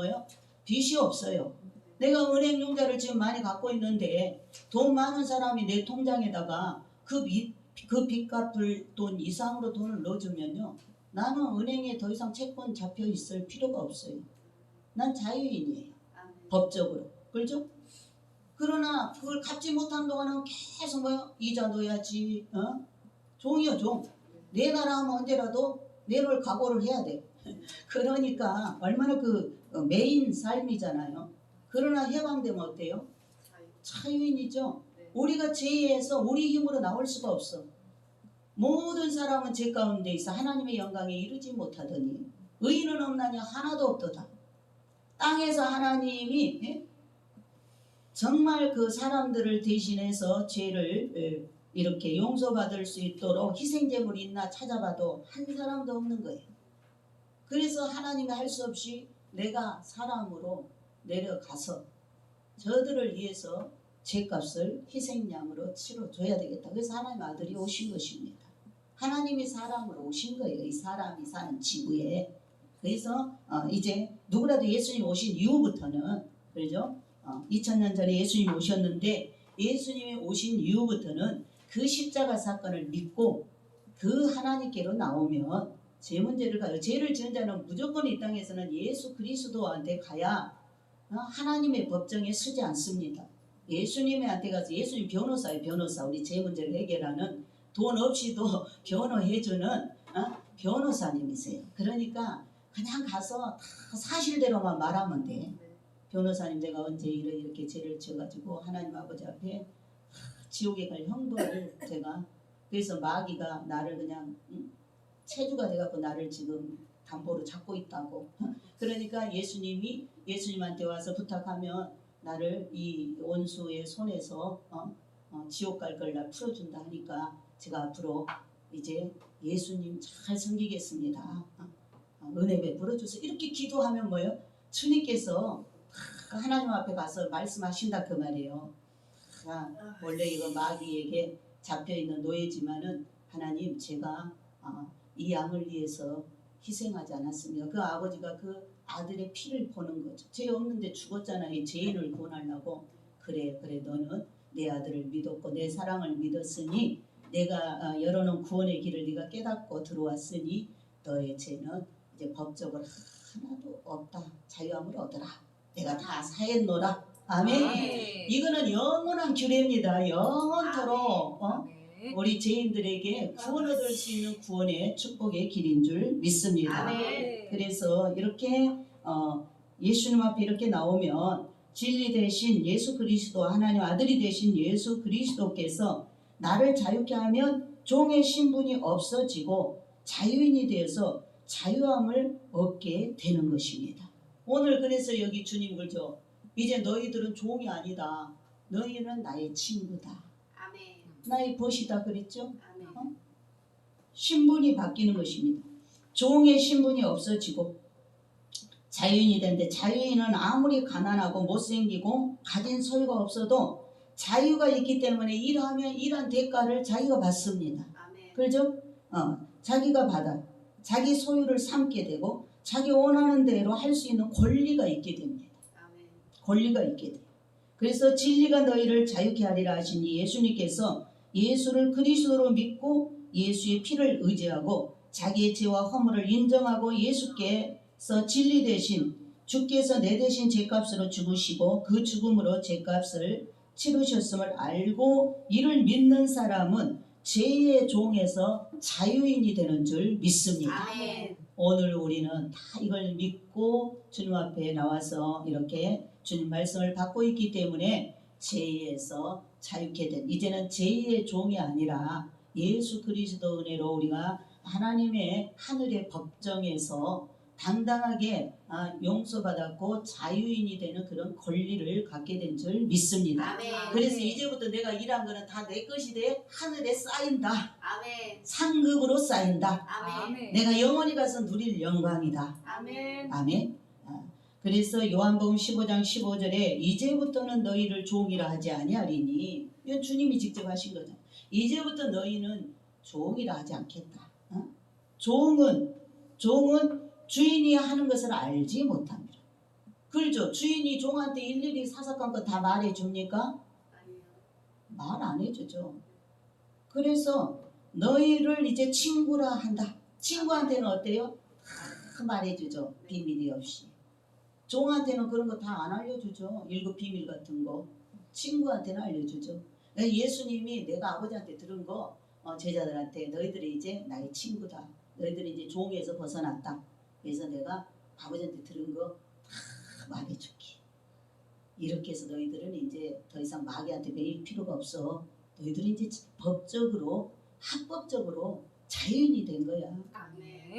빚이 없어요. 내가 은행 융자를 지금 많이 갖고 있는데 돈 많은 사람이 내 통장에다가 그 빚 갚을 돈 이상으로 돈을 넣어주면요. 나는 은행에 더 이상 채권 잡혀 있을 필요가 없어요. 난 자유인이에요. 법적으로. 그렇죠? 그러나 그걸 갚지 못한 동안은 계속 이자 넣어야지. 종이요 종. 내놔라 하면 언제라도 내놓을 각오를 해야 돼. 그러니까 얼마나 메인 삶이잖아요. 그러나 해방되면 어때요? 자유인이죠. 우리가 죄에서 우리 힘으로 나올 수가 없어. 모든 사람은 죄 가운데 있어 하나님의 영광에 이르지 못하더니 의인은 없나니 하나도 없도다. 땅에서 하나님이 정말 그 사람들을 대신해서 죄를 이렇게 용서받을 수 있도록 희생제물이 있나 찾아봐도 한 사람도 없는 거예요. 그래서 하나님이 할 수 없이 내가 사람으로 내려가서 저들을 위해서 죄값을 희생양으로 치러줘야 되겠다. 그래서 하나님 아들이 오신 것입니다. 하나님이 사람으로 오신 거예요. 이 사람이 사는 지구에. 그래서 이제 누구라도 예수님 오신 이후부터는 그렇죠? 2000년 전에 예수님이 오셨는데 예수님이 오신 이후부터는 그 십자가 사건을 믿고 그 하나님께로 나오면 죄 문제를 가요. 죄를 지은 자는 무조건 이 땅에서는 예수 그리스도한테 가야 하나님의 법정에 서지 않습니다. 예수님한테 가서 예수님 변호사예요. 변호사. 우리 죄 문제를 해결하는 돈 없이도 변호해주는 변호사님이세요. 그러니까 그냥 가서 다 사실대로만 말하면 돼. 변호사님 내가 언제 이렇게 죄를 지어가지고 하나님 아버지 앞에 지옥에 갈 형벌을 제가 그래서 마귀가 나를 그냥 체주가 돼갖고 나를 지금 담보로 잡고 있다고. 그러니까 예수님한테 와서 부탁하면 나를 이 원수의 손에서 지옥 갈 걸 날 풀어준다 하니까 제가 앞으로 이제 예수님 잘 섬기겠습니다. 은혜 베풀어 주세요. 이렇게 기도하면 뭐예요? 주님께서 하나님 앞에 가서 말씀하신다 그 말이에요. 원래 이거 마귀에게 잡혀있는 노예지만은 하나님 제가 이 양을 위해서 희생하지 않았습니다. 그 아버지가 그 아들의 피를 보는 거죠. 죄 없는데 죽었잖아요. 이 죄인을 구원하려고. 그래 너는 내 아들을 믿었고 내 사랑을 믿었으니 내가 열어놓은 구원의 길을 네가 깨닫고 들어왔으니 너의 죄는 이제 법적으로 하나도 없다. 자유함을 얻어라. 내가 다 사했노라. 아멘. 이거는 영원한 규례입니다. 영원토록 우리 죄인들에게 구원 얻을 수 있는 구원의 축복의 길인 줄 믿습니다. 그래서 이렇게 예수님 앞에 이렇게 나오면 진리 대신 예수 그리스도 하나님 아들이 되신 예수 그리스도께서 나를 자유케 하면 종의 신분이 없어지고 자유인이 되어서 자유함을 얻게 되는 것입니다. 오늘 그래서 여기 주님 그러죠. 이제 너희들은 종이 아니다. 너희는 나의 친구다. 나의 벗이다 그랬죠. 신분이 바뀌는 것입니다. 종의 신분이 없어지고 자유인이 되는데 자유인은 아무리 가난하고 못생기고 가진 소유가 없어도 자유가 있기 때문에 일하면 일한 대가를 자기가 받습니다. 그렇죠? 자기가 받아 자기 소유를 삼게 되고 자기 원하는 대로 할 수 있는 권리가 있게 됩니다. 권리가 있게 돼요. 그래서 진리가 너희를 자유케 하리라 하시니 예수님께서 예수를 그리스도로 믿고 예수의 피를 의지하고 자기의 죄와 허물을 인정하고 예수께서 진리 대신 주께서 내 대신 죄값으로 죽으시고 그 죽음으로 죄값을 치르셨음을 알고 이를 믿는 사람은 죄의 종에서 자유인이 되는 줄 믿습니다. 오늘 우리는 다 이걸 믿고 주님 앞에 나와서 이렇게 주님 말씀을 받고 있기 때문에 죄에서 자유케 된 이제는 죄의 종이 아니라 예수 그리스도 은혜로 우리가 하나님의 하늘의 법정에서 당당하게 용서받았고 자유인이 되는 그런 권리를 갖게 된 줄 믿습니다. 그래서 이제부터 내가 일한 거는 다 내 것이 돼 하늘에 쌓인다. 상급으로 쌓인다. 내가 영원히 가서 누릴 영광이다. 아멘. 그래서 요한복음 15장 15절에 이제부터는 너희를 종이라 하지 아니하리니 이건 주님이 직접 하신 거죠. 이제부터 너희는 종이라 하지 않겠다. 종은 주인이 하는 것을 알지 못합니다. 그렇죠. 주인이 종한테 일일이 사사건건 다 말해줍니까? 말 안 해주죠. 그래서 너희를 이제 친구라 한다. 친구한테는 어때요? 다 말해주죠. 비밀이 없이. 종한테는 그런 거 다 안 알려주죠. 일곱 비밀 같은 거. 친구한테는 알려주죠. 예수님이 내가 아버지한테 들은 거 제자들한테 너희들이 이제 나의 친구다. 너희들이 이제 종에서 벗어났다. 그래서 내가 아버지한테 들은 거 다 말해줄게. 이렇게 해서 너희들은 이제 더 이상 마귀한테 매일 필요가 없어. 너희들은 이제 법적으로 합법적으로 자유인이 된 거야.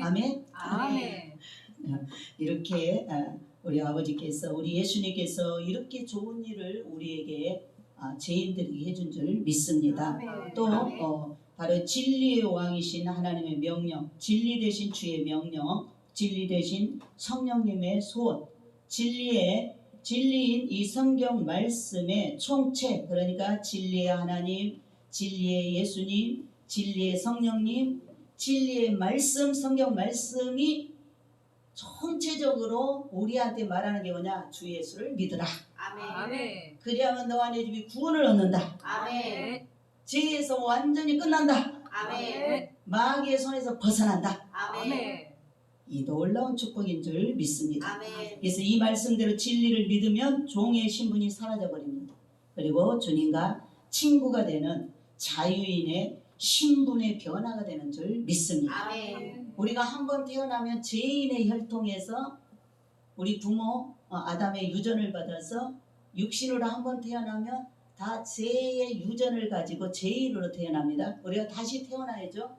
아멘. 이렇게 우리 아버지께서 우리 예수님께서 이렇게 좋은 일을 우리에게 죄인들에게 해준 줄 믿습니다. 또 바로 진리의 왕이신 하나님의 명령, 진리 대신 주의 명령, 진리 대신 성령님의 소원, 진리인 이 성경 말씀의 총체, 그러니까 진리의 하나님, 진리의 예수님, 진리의 성령님, 진리의 말씀, 성경 말씀이 총체적으로 우리한테 말하는 게 뭐냐? 주 예수를 믿으라. 그리하면 너 안에 집이 구원을 얻는다. 죄에서 완전히 끝난다. 마귀의 손에서 벗어난다. 이 놀라운 축복인 줄 믿습니다. 그래서 이 말씀대로 진리를 믿으면 종의 신분이 사라져버립니다. 그리고 주님과 친구가 되는 자유인의 신분의 변화가 되는 줄 믿습니다. 우리가 한번 태어나면 죄인의 혈통에서 우리 부모 아담의 유전을 받아서 육신으로 한번 태어나면 다 죄의 유전을 가지고 죄인으로 태어납니다. 우리가 다시 태어나야죠.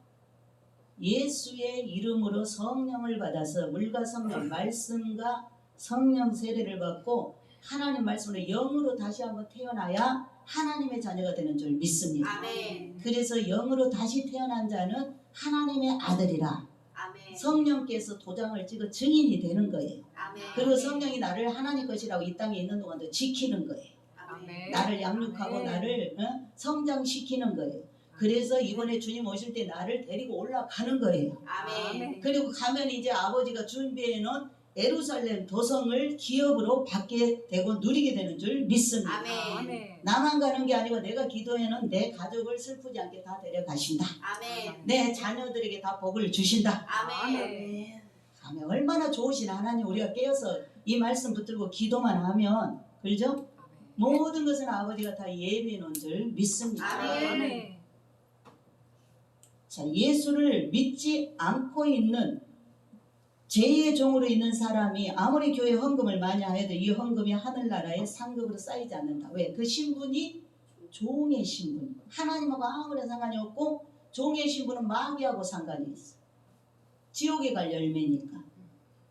예수의 이름으로 성령을 받아서 물과 성령, 말씀과 성령 세례를 받고 하나님 말씀으로 영으로 다시 한번 태어나야 하나님의 자녀가 되는 줄 믿습니다. 아멘. 그래서 영으로 다시 태어난 자는 하나님의 아들이라 아멘. 성령께서 도장을 찍어 증인이 되는 거예요. 아멘. 그리고 성령이 나를 하나님 것이라고 이 땅에 있는 동안도 지키는 거예요. 아멘. 나를 양육하고 아멘. 나를 성장시키는 거예요. 그래서 이번에 주님 오실 때 나를 데리고 올라가는 거예요. 아멘. 그리고 가면 이제 아버지가 준비해 놓은 예루살렘 도성을 기업으로 받게 되고 누리게 되는 줄 믿습니다. 아멘. 나만 가는 게 아니고 내가 기도해는 내 가족을 슬프지 않게 다 데려가신다. 아멘. 내 자녀들에게 다 복을 주신다. 아멘. 아멘. 얼마나 좋으신 하나님, 우리가 깨어서 이 말씀 붙들고 기도만 하면, 그죠? 모든 것은 아버지가 다 예비해 놓은 줄 믿습니다. 아멘. 자, 예수를 믿지 않고 있는 죄의 종으로 있는 사람이 아무리 교회 헌금을 많이 하여도 이 헌금이 하늘나라에 상급으로 쌓이지 않는다. 왜? 그 신분이 종의 신분. 하나님하고 아무런 상관이 없고 종의 신분은 마귀하고 상관이 있어. 지옥에 갈 열매니까.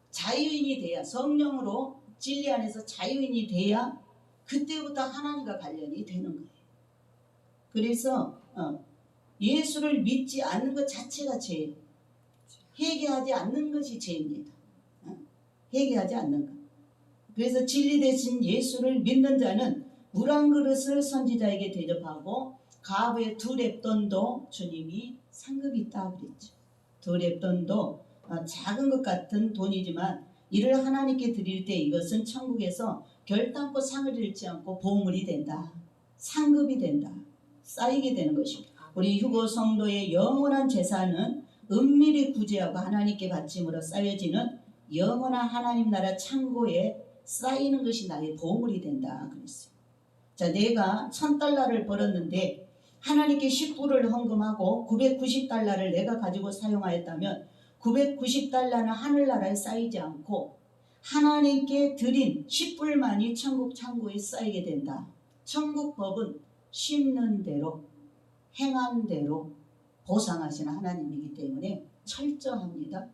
자유인이 돼야, 성령으로 진리 안에서 자유인이 돼야 그때부터 하나님과 관련이 되는 거예요. 그래서 예수를 믿지 않는 것 자체가 죄예요. 회개하지 않는 것이 죄입니다. 회개하지 않는 것. 그래서 진리 대신 예수를 믿는 자는 물 한 그릇을 선지자에게 대접하고 가부의 2렙돈도 주님이 상급이 있다 그랬죠. 2렙돈도 작은 것 같은 돈이지만 이를 하나님께 드릴 때 이것은 천국에서 결단코 상을 잃지 않고 보물이 된다. 상급이 된다. 쌓이게 되는 것입니다. 우리 휴거 성도의 영원한 재산은 은밀히 구제하고 하나님께 바침으로 쌓여지는 영원한 하나님 나라 창고에 쌓이는 것이 나의 보물이 된다 그랬어요. 자, 내가 $1000를 벌었는데 하나님께 10불을 헌금하고 990달러를 내가 가지고 사용하였다면 990달러는 하늘나라에 쌓이지 않고 하나님께 드린 10불만이 천국 창고에 쌓이게 된다. 천국 법은 심는 대로 행한 대로 보상하시는 하나님이기 때문에 철저합니다.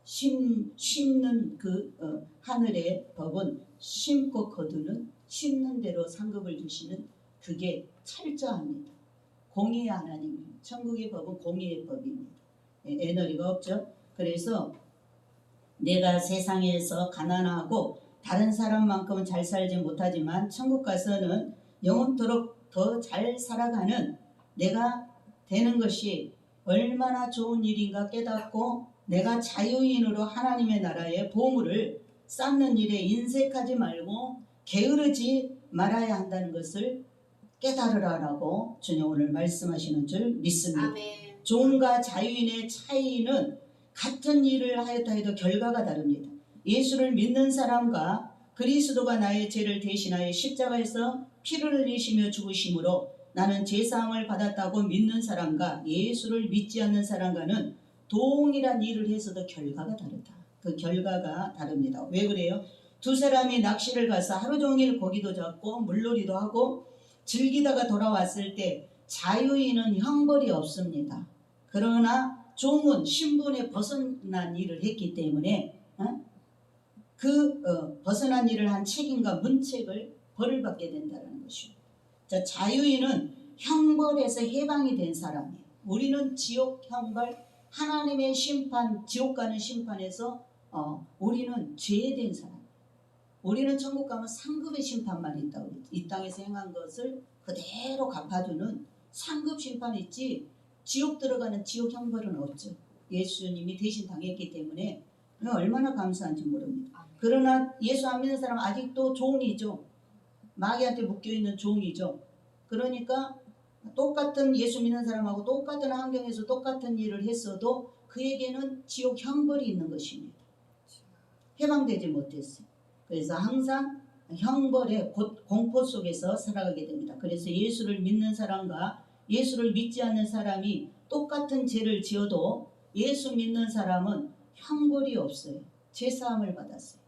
심는 그 하늘의 법은 심고 거두는, 심는 대로 상급을 주시는 그게 철저합니다. 공의의 하나님, 천국의 법은 공의의 법입니다. 애너리가 없죠. 그래서 내가 세상에서 가난하고 다른 사람만큼은 잘 살지 못하지만 천국 가서는 영원토록 더 잘 살아가는 내가 되는 것이 얼마나 좋은 일인가 깨닫고 내가 자유인으로 하나님의 나라의 보물을 쌓는 일에 인색하지 말고 게으르지 말아야 한다는 것을 깨달으라라고 주님 오늘 말씀하시는 줄 믿습니다. 아멘. 종과 자유인의 차이는 같은 일을 하였다 해도 결과가 다릅니다. 예수를 믿는 사람과 그리스도가 나의 죄를 대신하여 십자가에서 피를 흘리시며 죽으심으로 나는 죄사함을 받았다고 믿는 사람과 예수를 믿지 않는 사람과는 동일한 일을 해서도 결과가 다르다. 그 결과가 다릅니다. 왜 그래요? 두 사람이 낚시를 가서 하루 종일 고기도 잡고 물놀이도 하고 즐기다가 돌아왔을 때 자유인은 형벌이 없습니다. 그러나 종은 신분에 벗어난 일을 했기 때문에 벗어난 일을 한 책임과 문책을 벌을 받게 된다는 것입니다. 자, 자유인은 형벌에서 해방이 된 사람이에요. 우리는 지옥 형벌, 하나님의 심판, 지옥 가는 심판에서 우리는 죄된 사람. 우리는 천국 가면 상급의 심판만 있다고 그랬죠. 이 땅에서 행한 것을 그대로 갚아주는 상급 심판이 있지 지옥 들어가는 지옥 형벌은 없죠. 예수님이 대신 당했기 때문에 얼마나 감사한지 모릅니다. 그러나 예수 안 믿는 사람은 아직도 종이죠. 마귀한테 묶여있는 종이죠. 그러니까 똑같은 예수 믿는 사람하고 똑같은 환경에서 똑같은 일을 했어도 그에게는 지옥 형벌이 있는 것입니다. 해방되지 못했어요. 그래서 항상 형벌의 공포 속에서 살아가게 됩니다. 그래서 예수를 믿는 사람과 예수를 믿지 않는 사람이 똑같은 죄를 지어도 예수 믿는 사람은 형벌이 없어요. 죄사함을 받았어요.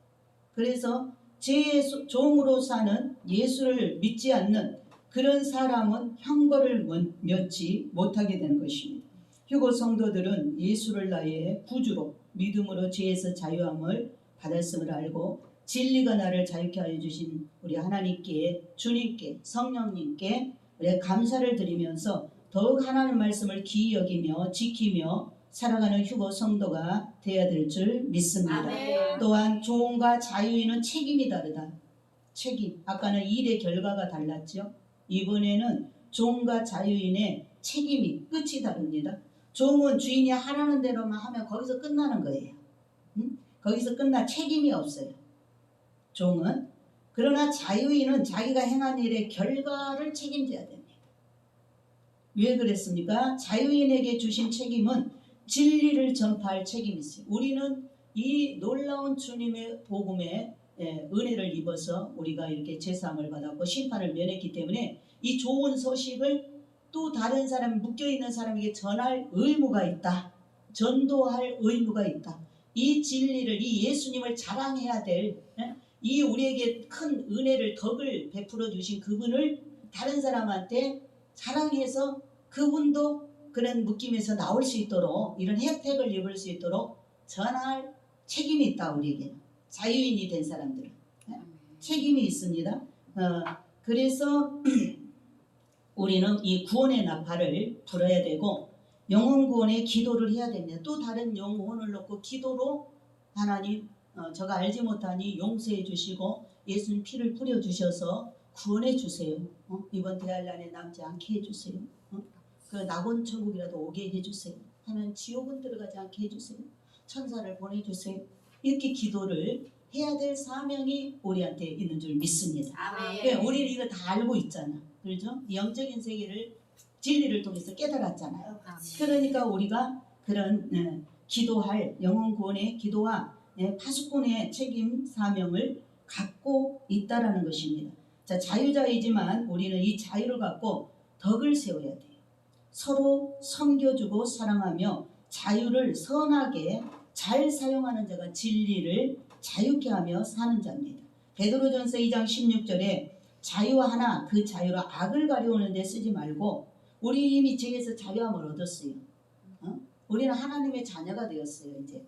그래서 죄의 종으로 사는 예수를 믿지 않는 그런 사람은 형벌을 면치 못하게 되는 것입니다. 휴거 성도들은 예수를 나의 구주로 믿음으로 죄에서 자유함을 받았음을 알고 진리가 나를 자유케 하여 주신 우리 하나님께, 주님께, 성령님께 우리가 감사를 드리면서 더욱 하나님 말씀을 기이 여기며 지키며 살아가는 휴거 성도가 되어야 될 줄 믿습니다. 아멘. 또한 조언과 자유인은 책임이 다르다. 책임. 아까는 일의 결과가 달랐죠. 이번에는 종과 자유인의 책임이 끝이 다릅니다. 종은 주인이 하라는 대로만 하면 거기서 끝나는 거예요. 거기서 끝나 책임이 없어요. 종은. 그러나 자유인은 자기가 행한 일의 결과를 책임져야 됩니다. 왜 그랬습니까? 자유인에게 주신 책임은 진리를 전파할 책임이 있어요. 우리는 이 놀라운 주님의 복음에 은혜를 입어서 우리가 이렇게 제사함을 받았고 심판을 면했기 때문에 이 좋은 소식을 또 다른 사람, 묶여있는 사람에게 전할 의무가 있다. 전도할 의무가 있다. 이 진리를, 이 예수님을 자랑해야 될, 이 우리에게 큰 은혜를, 덕을 베풀어 주신 그분을 다른 사람한테 자랑해서 그분도 그런 묶임에서 나올 수 있도록, 이런 혜택을 입을 수 있도록 전할 책임이 있다. 우리에게 자유인이 된 사람들은 책임이 있습니다. 그래서 우리는 이 구원의 나팔을 불어야 되고 영혼 구원의 기도를 해야 됩니다. 또 다른 영혼을 넣고 기도로 하나님 저가 알지 못하니 용서해 주시고 예수님 피를 뿌려 주셔서 구원해 주세요. 이번 대환란에 남지 않게 해주세요. 그 낙원 천국이라도 오게 해주세요. 하나님 지옥은 들어가지 않게 해주세요. 천사를 보내주세요. 이렇게 기도를 해야 될 사명이 우리한테 있는 줄 믿습니다. 아멘. 우리는 이거 다 알고 있잖아. 그렇죠? 영적인 세계를 진리를 통해서 깨달았잖아요. 그러니까 우리가 그런 기도할 영혼 구원의 기도와 파수꾼의 책임 사명을 갖고 있다라는 것입니다. 자, 자유자이지만 우리는 이 자유를 갖고 덕을 세워야 돼요. 서로 섬겨주고 사랑하며 자유를 선하게 잘 사용하는 자가 진리를 자유케 하며 사는 자입니다. 베드로전서 2장 16절에 자유와 하나 그 자유로 악을 가려우는 데 쓰지 말고 우리 이미 죄에서 자유함을 얻었어요. 우리는 하나님의 자녀가 되었어요. 이제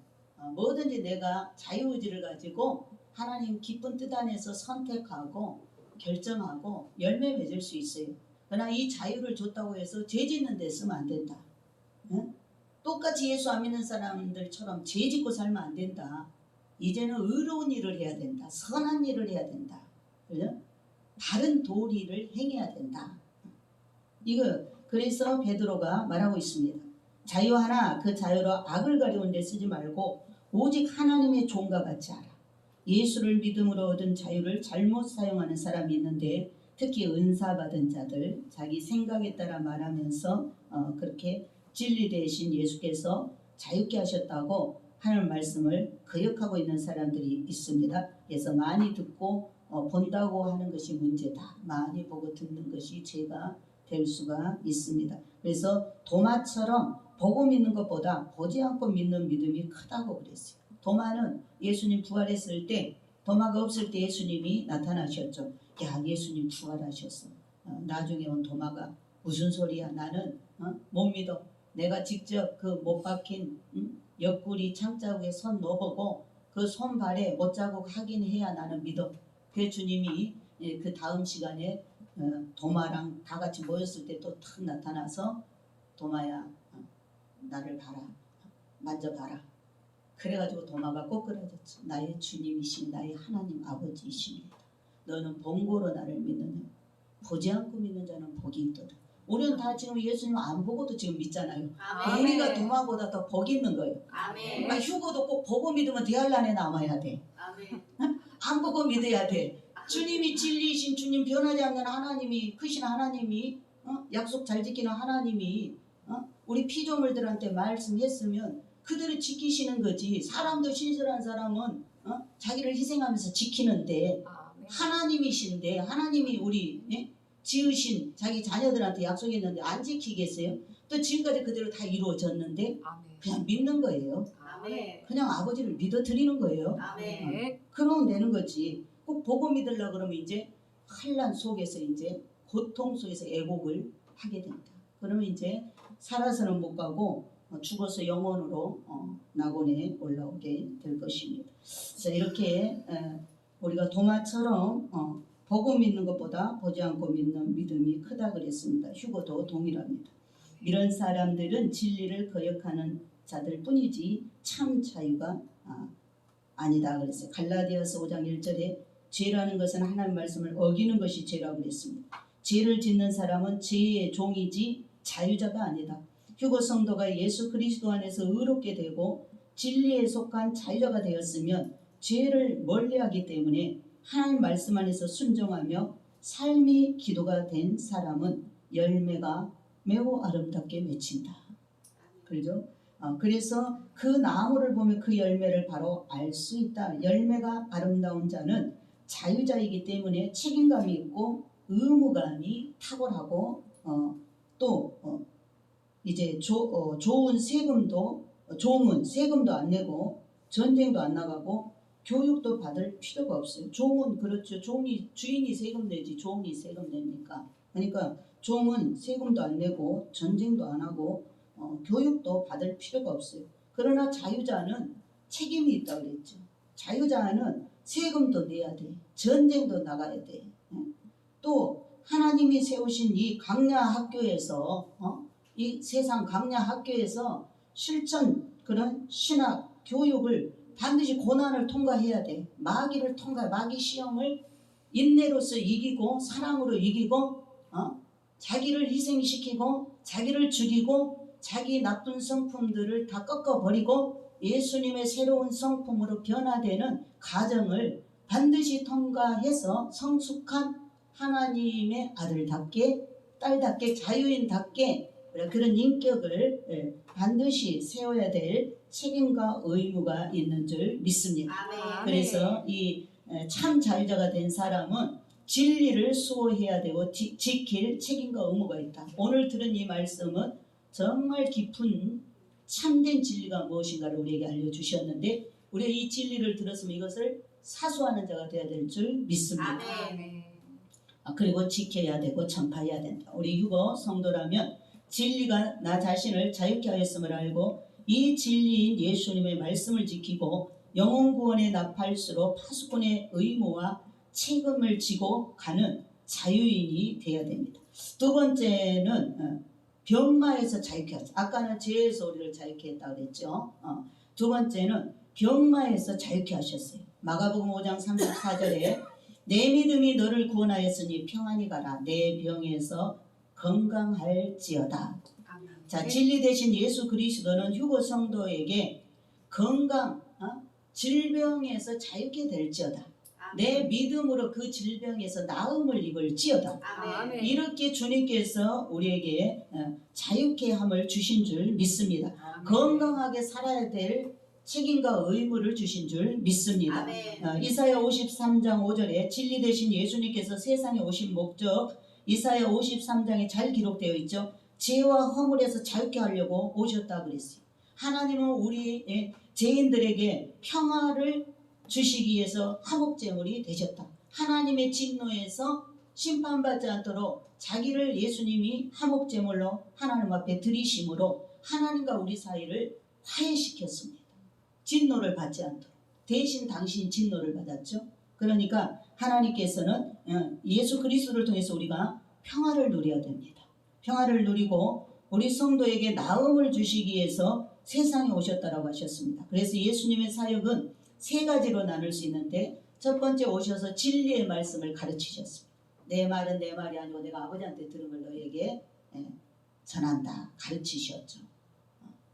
뭐든지 내가 자유의지를 가지고 하나님 기쁜 뜻 안에서 선택하고 결정하고 열매 맺을 수 있어요. 그러나 이 자유를 줬다고 해서 죄 짓는 데 쓰면 안 된다. 똑같이 예수 안 믿는 사람들처럼 죄 짓고 살면 안 된다. 이제는 의로운 일을 해야 된다. 선한 일을 해야 된다. 그죠? 바른 도리를 행해야 된다. 그래서 베드로가 말하고 있습니다. 자유 하나 그 자유로 악을 가려운 데 쓰지 말고 오직 하나님의 종과 같이 하라. 예수를 믿음으로 얻은 자유를 잘못 사용하는 사람이 있는데 특히 은사 받은 자들 자기 생각에 따라 말하면서 그렇게 진리 대신 예수께서 자유케 하셨다고 하는 말씀을 거역하고 있는 사람들이 있습니다. 그래서 많이 듣고 본다고 하는 것이 문제다. 많이 보고 듣는 것이 죄가 될 수가 있습니다. 그래서 도마처럼 보고 믿는 것보다 보지 않고 믿는 믿음이 크다고 그랬어요. 도마는 예수님 부활했을 때 도마가 없을 때 예수님이 나타나셨죠. 야, 예수님 부활하셨어. 나중에 온 도마가 무슨 소리야? 나는 못 믿어. 내가 직접 그 못 박힌 옆구리 창자국에 손 넣어보고 그 손발에 못자국 확인해야 나는 믿어. 그 주님이 그 다음 시간에 도마랑 다 같이 모였을 때 또 탁 나타나서 도마야 나를 봐라. 만져봐라. 그래가지고 도마가 꼬꾸라졌죠. 나의 주님이신 나의 하나님 아버지이십니다. 너는 본고로 나를 믿느냐? 보지 않고 믿는 자는 복이 있도다. 우리는 다 지금 예수님 안 보고도 지금 믿잖아요. 아멘. 우리가 도마보다 더 복이 있는 거예요. 아멘. 그러니까 휴거도 꼭 보고 믿으면 대환란에 남아야 돼. 아멘. 안 보고 믿어야 돼. 주님이 진리이신 주님, 변하지 않는 하나님이, 크신 하나님이, 약속 잘 지키는 하나님이 우리 피조물들한테 말씀했으면 그들을 지키시는 거지. 사람도 신실한 사람은 자기를 희생하면서 지키는데 하나님이신데 하나님이 우리 지으신 자기 자녀들한테 약속했는데 안 지키겠어요? 또 지금까지 그대로 다 이루어졌는데 그냥 믿는 거예요. 아멘. 그냥 아버지를 믿어드리는 거예요. 아멘. 그러면 되는 거지. 꼭 보고 믿으려고 그러면 이제 환란 속에서 이제 고통 속에서 애곡을 하게 됩니다. 그러면 이제 살아서는 못 가고 죽어서 영원으로 낙원에 올라오게 될 것입니다. 자, 이렇게 우리가 도마처럼 보고 믿는 것보다 보지 않고 믿는 믿음이 크다 그랬습니다. 휴거도 동일합니다. 이런 사람들은 진리를 거역하는 자들 뿐이지 참 자유가 아니다 그랬어요. 갈라디아서 5장 1절에 죄라는 것은 하나님 말씀을 어기는 것이 죄라고 그랬습니다. 죄를 짓는 사람은 죄의 종이지 자유자가 아니다. 휴거 성도가 예수 그리스도 안에서 의롭게 되고 진리에 속한 자유자가 되었으면 죄를 멀리하기 때문에 하나님 말씀 안에서 순종하며 삶이 기도가 된 사람은 열매가 매우 아름답게 맺힌다. 그렇죠? 그래서 그 나무를 보면 그 열매를 바로 알 수 있다. 열매가 아름다운 자는 자유자이기 때문에 책임감이 있고 의무감이 탁월하고 이제 좋은 종은 세금도 안 내고 전쟁도 안 나가고 교육도 받을 필요가 없어요. 종은 그렇죠. 주인이 세금 내지 종이 세금 냅니까? 그러니까 종은 세금도 안 내고 전쟁도 안 하고 교육도 받을 필요가 없어요. 그러나 자유자는 책임이 있다고 그랬죠. 자유자는 세금도 내야 돼. 전쟁도 나가야 돼. 또 하나님이 세우신 이 강야 학교에서 이 세상 강야 학교에서 실천 그런 신학 교육을 반드시 고난을 통과해야 돼. 마귀를 마귀 시험을 인내로서 이기고 사랑으로 이기고 자기를 희생시키고 자기를 죽이고 자기 나쁜 성품들을 다 꺾어버리고 예수님의 새로운 성품으로 변화되는 과정을 반드시 통과해서 성숙한 하나님의 아들답게 딸답게 자유인답게 그런 인격을 반드시 세워야 될 책임과 의무가 있는 줄 믿습니다. 아멘. 그래서 이 참 자유자가 된 사람은 진리를 수호해야 되고 지킬 책임과 의무가 있다. 오늘 들은 이 말씀은 정말 깊은 참된 진리가 무엇인가를 우리에게 알려주셨는데 우리가 이 진리를 들었으면 이것을 사수하는 자가 되어야 될 줄 믿습니다. 아멘. 그리고 지켜야 되고 전파해야 된다. 우리 휴거 성도라면 진리가 나 자신을 자유케 하였음을 알고 이 진리인 예수님의 말씀을 지키고 영혼 구원에 나팔수록 파수꾼의 의무와 책임을 지고 가는 자유인이 되어야 됩니다. 두 번째는 병마에서 자유케 하죠. 아까는 죄에서 우리를 자유케 했다고 그랬죠. 두 번째는 병마에서 자유케 하셨어요. 마가복음 5장 34절에 내 믿음이 너를 구원하였으니 평안히 가라. 내 병에서 건강할지어다. 아멘. 자, 진리 대신 예수 그리스도는 휴거 성도에게 건강, 질병에서 자유케 될지어다. 내 믿음으로 그 질병에서 나음을 입을지어다. 아멘. 이렇게 주님께서 우리에게 자유케 함을 주신 줄 믿습니다. 아멘. 건강하게 살아야 될 책임과 의무를 주신 줄 믿습니다. 아멘. 이사야 53장 5절에 진리 대신 예수님께서 세상에 오신 목적 이사야 53장에 잘 기록되어 있죠. 죄와 허물에서 자유케 하려고 오셨다고 그랬어요. 하나님은 우리 죄인들에게 평화를 주시기 위해서 화목제물이 되셨다. 하나님의 진노에서 심판받지 않도록 자기를 예수님이 화목제물로 하나님 앞에 드리심으로 하나님과 우리 사이를 화해시켰습니다. 진노를 받지 않도록. 대신 당신이 진노를 받았죠. 그러니까 하나님께서는 예수 그리스도를 통해서 우리가 평화를 누려야 됩니다. 평화를 누리고 우리 성도에게 나음을 주시기 위해서 세상에 오셨다라고 하셨습니다. 그래서 예수님의 사역은 세 가지로 나눌 수 있는데 첫 번째 오셔서 진리의 말씀을 가르치셨습니다. 내 말은 내 말이 아니고 내가 아버지한테 들은 걸 너에게 전한다. 가르치셨죠.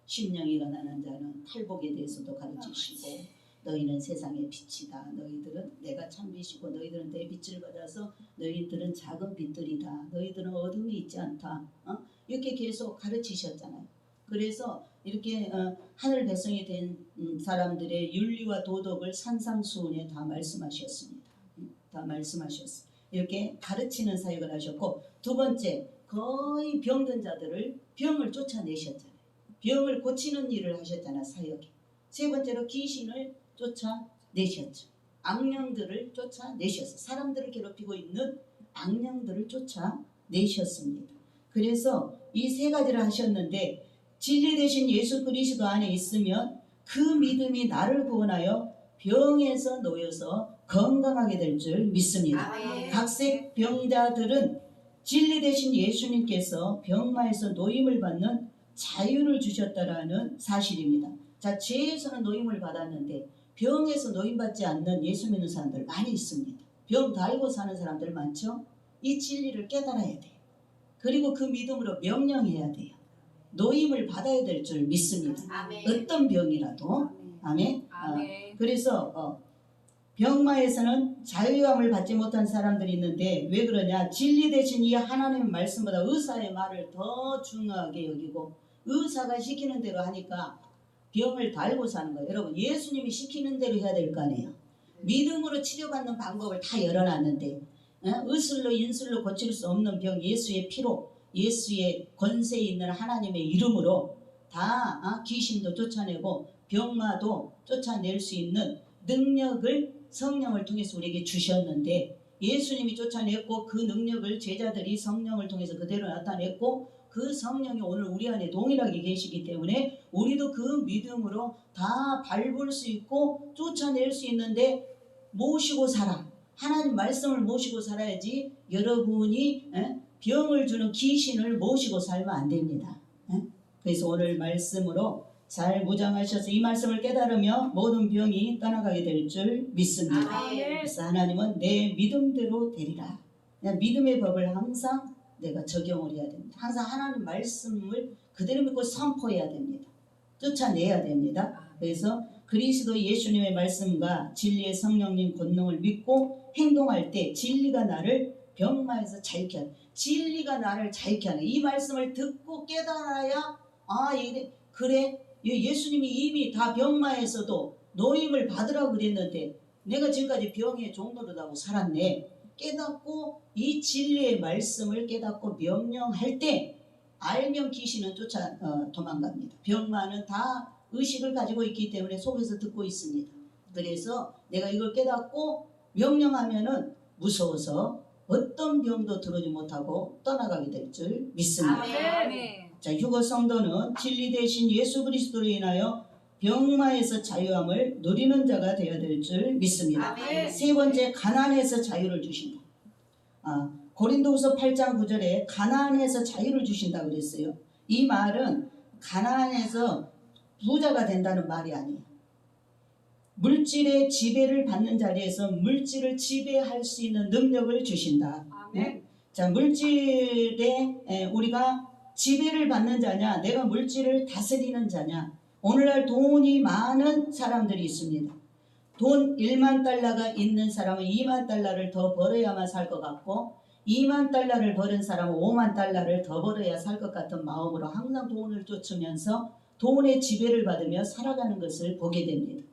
심령이가 나는 자는 탈복에 대해서도 가르치시고 너희는 세상의 빛이다. 너희들은 내가 참 빛이고 너희들은 내 빛을 받아서 너희들은 작은 빛들이다. 너희들은 어둠이 있지 않다. 이렇게 계속 가르치셨잖아요. 그래서 이렇게 하늘 백성이 된 사람들의 윤리와 도덕을 산상수훈에 다 말씀하셨습니다. 다 말씀하셨어요. 이렇게 가르치는 사역을 하셨고 두 번째 거의 병든 자들을 병을 쫓아내셨잖아요. 병을 고치는 일을 하셨잖아요. 사역에. 세 번째로 귀신을 쫓아내셨죠. 악령들을 쫓아내셨어요. 사람들을 괴롭히고 있는 악령들을 쫓아내셨습니다. 그래서 이 세 가지를 하셨는데 진리 되신 예수 그리스도 안에 있으면 그 믿음이 나를 구원하여 병에서 놓여서 건강하게 될 줄 믿습니다. 아멘. 각색 병자들은 진리 되신 예수님께서 병마에서 노임을 받는 자유를 주셨다라는 사실입니다. 자, 죄에서는 노임을 받았는데 병에서 노임받지 않는 예수 믿는 사람들 많이 있습니다. 병 달고 사는 사람들 많죠? 이 진리를 깨달아야 돼요. 그리고 그 믿음으로 명령해야 돼요. 노임을 받아야 될 줄 믿습니다. 아멘. 어떤 병이라도. 아멘. 아멘. 그래서 병마에서는 자유함을 받지 못한 사람들이 있는데 왜 그러냐? 진리 대신 이 하나님의 말씀보다 의사의 말을 더 중요하게 여기고 의사가 시키는 대로 하니까 병을 달고 사는 거예요. 여러분, 예수님이 시키는 대로 해야 될 거 아니에요. 믿음으로 치료받는 방법을 다 열어놨는데 의술로 인술로 고칠 수 없는 병, 예수의 피로, 예수의 권세 있는 하나님의 이름으로 다 귀신도 쫓아내고 병마도 쫓아낼 수 있는 능력을 성령을 통해서 우리에게 주셨는데 예수님이 쫓아냈고 그 능력을 제자들이 성령을 통해서 그대로 나타냈고 그 성령이 오늘 우리 안에 동일하게 계시기 때문에 우리도 그 믿음으로 다 밟을 수 있고 쫓아낼 수 있는데 모시고 살아. 하나님 말씀을 모시고 살아야지 여러분이 병을 주는 귀신을 모시고 살면 안 됩니다. 그래서 오늘 말씀으로 잘 무장하셔서 이 말씀을 깨달으며 모든 병이 떠나가게 될 줄 믿습니다. 아멘. 그래서 하나님은 내 믿음대로 되리라. 그냥 믿음의 법을 항상 내가 적용을 해야 됩니다. 항상 하나님 말씀을 그대로 믿고 선포해야 됩니다. 쫓아내야 됩니다. 그래서 그리스도 예수님의 말씀과 진리의 성령님 권능을 믿고 행동할 때 진리가 나를 병마에서 자유케 하는, 진리가 나를 자유케 하는 이 말씀을 듣고 깨달아야 그래 예수님이 이미 다 병마에서도 노임을 받으라고 그랬는데 내가 지금까지 병의 종노릇하고 살았네. 깨닫고 이 진리의 말씀을 깨닫고 명령할 때 알면 귀신은 도망갑니다. 병마는 다 의식을 가지고 있기 때문에 속에서 듣고 있습니다. 그래서 내가 이걸 깨닫고 명령하면은 무서워서 어떤 병도 들어오지 못하고 떠나가게 될 줄 믿습니다. 아멘. 자, 휴거 성도는 진리 대신 예수 그리스도로 인하여 병마에서 자유함을 누리는 자가 되어야 될 줄 믿습니다. 아멘. 세 번째, 가난에서 자유를 주신다. 고린도후서 8장 9절에 가난에서 자유를 주신다 그랬어요. 이 말은 가난에서 부자가 된다는 말이 아니에요. 물질의 지배를 받는 자리에서 물질을 지배할 수 있는 능력을 주신다. 아멘. 자, 물질에 우리가 지배를 받는 자냐, 내가 물질을 다스리는 자냐. 오늘날 돈이 많은 사람들이 있습니다. 돈 1만 달러가 있는 사람은 2만 달러를 더 벌어야만 살 것 같고 2만 달러를 벌은 사람은 5만 달러를 더 벌어야 살 것 같은 마음으로 항상 돈을 쫓으면서 돈의 지배를 받으며 살아가는 것을 보게 됩니다.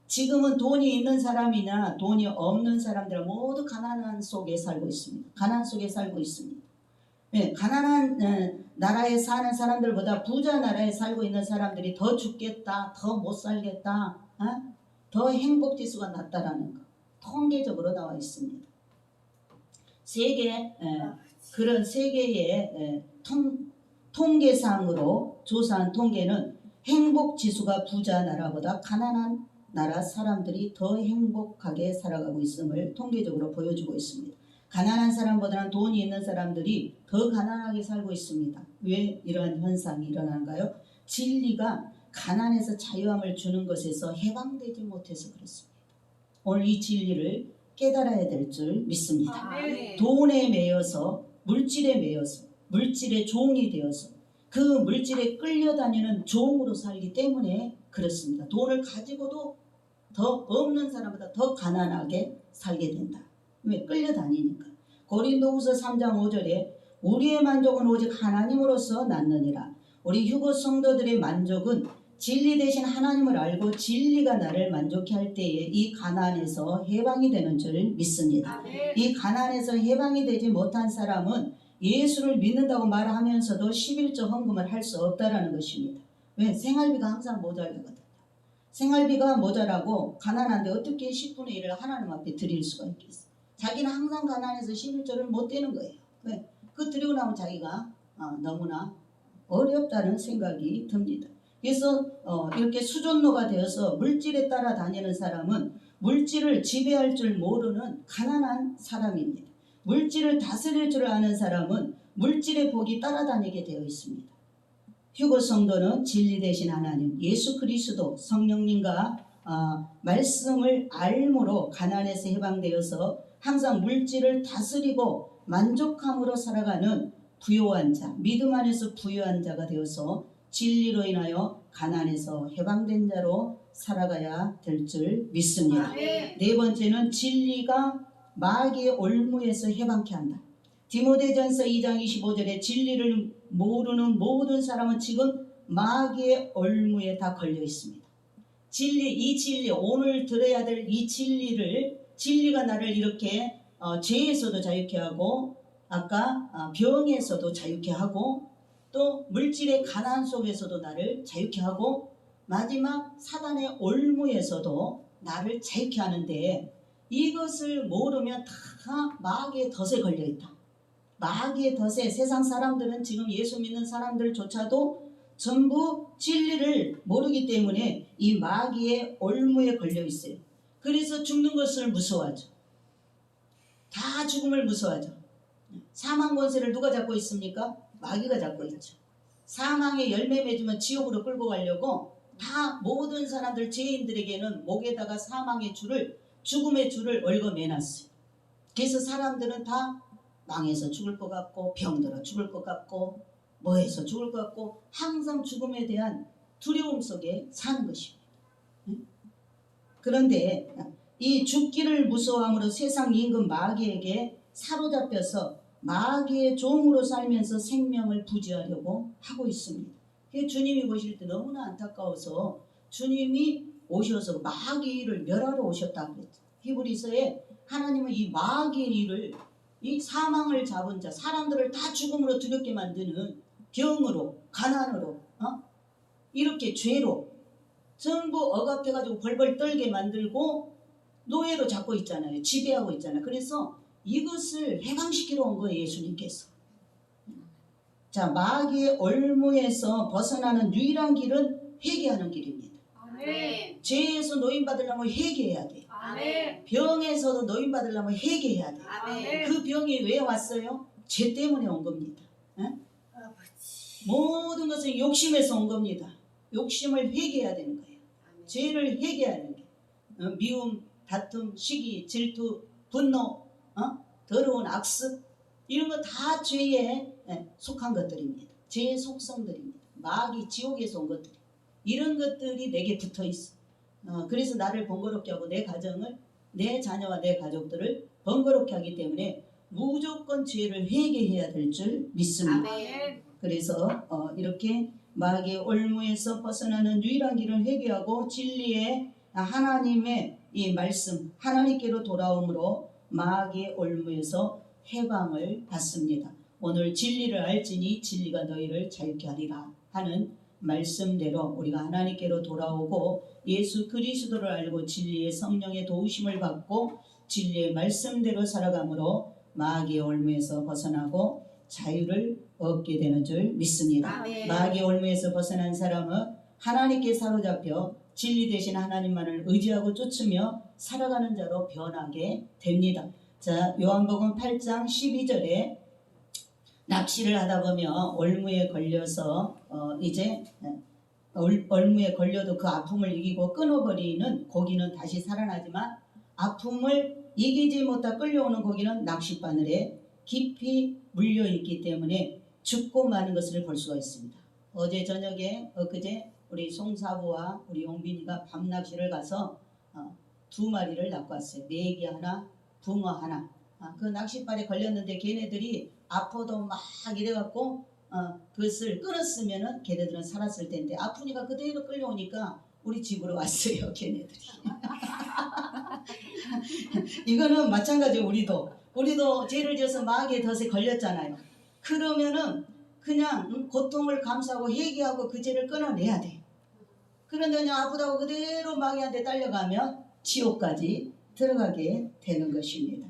지금은 돈이 있는 사람이나 돈이 없는 사람들은 모두 가난한 속에 살고 있습니다. 가난 속에 살고 있습니다. 네, 가난한 나라에 사는 사람들보다 부자 나라에 살고 있는 사람들이 더 죽겠다, 더 못 살겠다, 더 행복지수가 낮다라는 거 통계적으로 나와 있습니다. 그런 세계의 통계상으로 조사한 통계는 행복지수가 부자 나라보다 가난한 나라 사람들이 더 행복하게 살아가고 있음을 통계적으로 보여주고 있습니다. 가난한 사람보다는 돈이 있는 사람들이 더 가난하게 살고 있습니다. 왜 이러한 현상이 일어나는가요? 진리가 가난에서 자유함을 주는 것에서 해방되지 못해서 그렇습니다. 오늘 이 진리를 깨달아야 될 줄 믿습니다. 아멘. 돈에 매여서 물질에 매여서 물질의 종이 되어서 그 물질에 끌려다니는 종으로 살기 때문에 그렇습니다. 돈을 가지고도 더 없는 사람보다 더 가난하게 살게 된다. 왜? 끌려다니니까. 고린도후서 3장 5절에 우리의 만족은 오직 하나님으로서 낳느니라. 우리 휴거 성도들의 만족은 진리 대신 하나님을 알고 진리가 나를 만족해 할 때에 이 가난에서 해방이 되는 줄 믿습니다. 아멘. 이 가난에서 해방이 되지 못한 사람은 예수를 믿는다고 말하면서도 11조 헌금을 할 수 없다라는 것입니다. 왜? 생활비가 항상 모자라거든요. 생활비가 모자라고 가난한데 어떻게 10분의 1을 하나님 앞에 드릴 수가 있겠어요? 자기는 항상 가난해서 11조를 못 되는 거예요. 왜? 그 드리고 나면 자기가 너무나 어렵다는 생각이 듭니다. 그래서 이렇게 수존노가 되어서 물질에 따라 다니는 사람은 물질을 지배할 줄 모르는 가난한 사람입니다. 물질을 다스릴 줄 아는 사람은 물질의 복이 따라다니게 되어 있습니다. 휴거 성도는 진리 되신 하나님 예수 그리스도 성령님과 말씀을 알므로 가난에서 해방되어서 항상 물질을 다스리고 만족함으로 살아가는 부요한 자, 믿음 안에서 부요한 자가 되어서 진리로 인하여 가난에서 해방된 자로 살아가야 될 줄 믿습니다. 네 번째는 진리가 마귀의 올무에서 해방케 한다. 디모데전서 2장 25절에 진리를 모르는 모든 사람은 지금 마귀의 올무에 다 걸려 있습니다. 이 진리, 오늘 들어야 될 이 진리가 나를 이렇게 죄에서도 자유케 하고 아까 병에서도 자유케 하고 또 물질의 가난 속에서도 나를 자유케 하고 마지막 사단의 올무에서도 나를 자유케 하는데 이것을 모르면 다 마귀의 덫에 걸려있다. 마귀의 덫에 세상 사람들은 지금 예수 믿는 사람들조차도 전부 진리를 모르기 때문에 이 마귀의 올무에 걸려 있어요. 그래서 죽는 것을 무서워하죠. 다 죽음을 무서워하죠. 사망 권세를 누가 잡고 있습니까? 마귀가 잡고 있죠. 사망의 열매 맺으면 지옥으로 끌고 가려고 다 모든 사람들 죄인들에게는 목에다가 사망의 줄을 죽음의 줄을 얽어 매놨어요. 그래서 사람들은 다 망해서 죽을 것 같고 병들어 죽을 것 같고 뭐해서 죽을 것 같고 항상 죽음에 대한 두려움 속에 사는 것입니다. 그런데 이 죽기를 무서워함으로 세상 임금 마귀에게 사로잡혀서 마귀의 종으로 살면서 생명을 부지하려고 하고 있습니다. 주님이 보실 때 너무나 안타까워서 주님이 오셔서 마귀를 멸하러 오셨다고 그랬죠. 히브리서에 하나님은 이 마귀의 일을 이 사망을 잡은 자 사람들을 다 죽음으로 두렵게 만드는 병으로 가난으로 이렇게 죄로 전부 억압해가지고 벌벌 떨게 만들고 노예로 잡고 있잖아요. 지배하고 있잖아요. 그래서 이것을 해방시키러 온 거예요. 예수님께서. 자, 마귀의 올무에서 벗어나는 유일한 길은 회개하는 길입니다. 아멘. 죄에서 노인받으려면 회개해야 돼요. 아멘. 병에서도 노인받으려면 회개해야 돼요. 아멘. 그 병이 왜 왔어요? 죄 때문에 온 겁니다. 아버지. 모든 것은 욕심에서 온 겁니다. 욕심을 회개해야 되는 거예요. 죄를 회개하는 게 미움, 다툼, 시기, 질투, 분노, 더러운 악습 이런 거 다 죄에 속한 것들입니다. 죄의 속성들입니다. 마귀 지옥에서 온 것들 이런 것들이 내게 붙어 있어. 그래서 나를 번거롭게 하고 내 가정을 내 자녀와 내 가족들을 번거롭게 하기 때문에 무조건 죄를 회개해야 될 줄 믿습니다. 아멘. 그래서 이렇게 마귀의 올무에서 벗어나는 유일한 길을 회개하고 진리의 하나님의 이 말씀 하나님께로 돌아옴으로 마귀의 올무에서 해방을 받습니다. 오늘 진리를 알지니 진리가 너희를 자유케 하리라 하는 말씀대로 우리가 하나님께로 돌아오고 예수 그리스도를 알고 진리의 성령의 도우심을 받고 진리의 말씀대로 살아감으로 마귀의 올무에서 벗어나고 자유를 얻게 되는 줄 믿습니다. 아멘. 마귀의 올무에서 벗어난 사람은 하나님께 사로잡혀 진리 되신 하나님만을 의지하고 쫓으며 살아가는 자로 변하게 됩니다. 자, 요한복음 8장 12절에 낚시를 하다 보면 올무에 걸려서 올무에 걸려도 그 아픔을 이기고 끊어버리는 고기는 다시 살아나지만 아픔을 이기지 못하 끌려오는 고기는 낚싯바늘에 깊이 물려있기 때문에 죽고 마는 것을 볼 수가 있습니다. 어제 저녁에 엊그제 우리 송사부와 우리 용빈이가 밤낚시를 가서 2마리를 낚고 왔어요. 메기 하나, 붕어 하나. 그 낚싯발에 걸렸는데 걔네들이 아파도 막 이래갖고 그것을 끊었으면은 걔네들은 살았을 텐데 아프니까 그대로 끌려오니까 우리 집으로 왔어요. 걔네들이. 이거는 마찬가지로 우리도 죄를 지어서 마귀의 덫에 걸렸잖아요. 그러면은 그냥 고통을 감수하고 회개하고 그 죄를 끊어내야 돼. 그런데 그냥 아프다고 그대로 마귀한테 딸려가면 지옥까지 들어가게 되는 것입니다.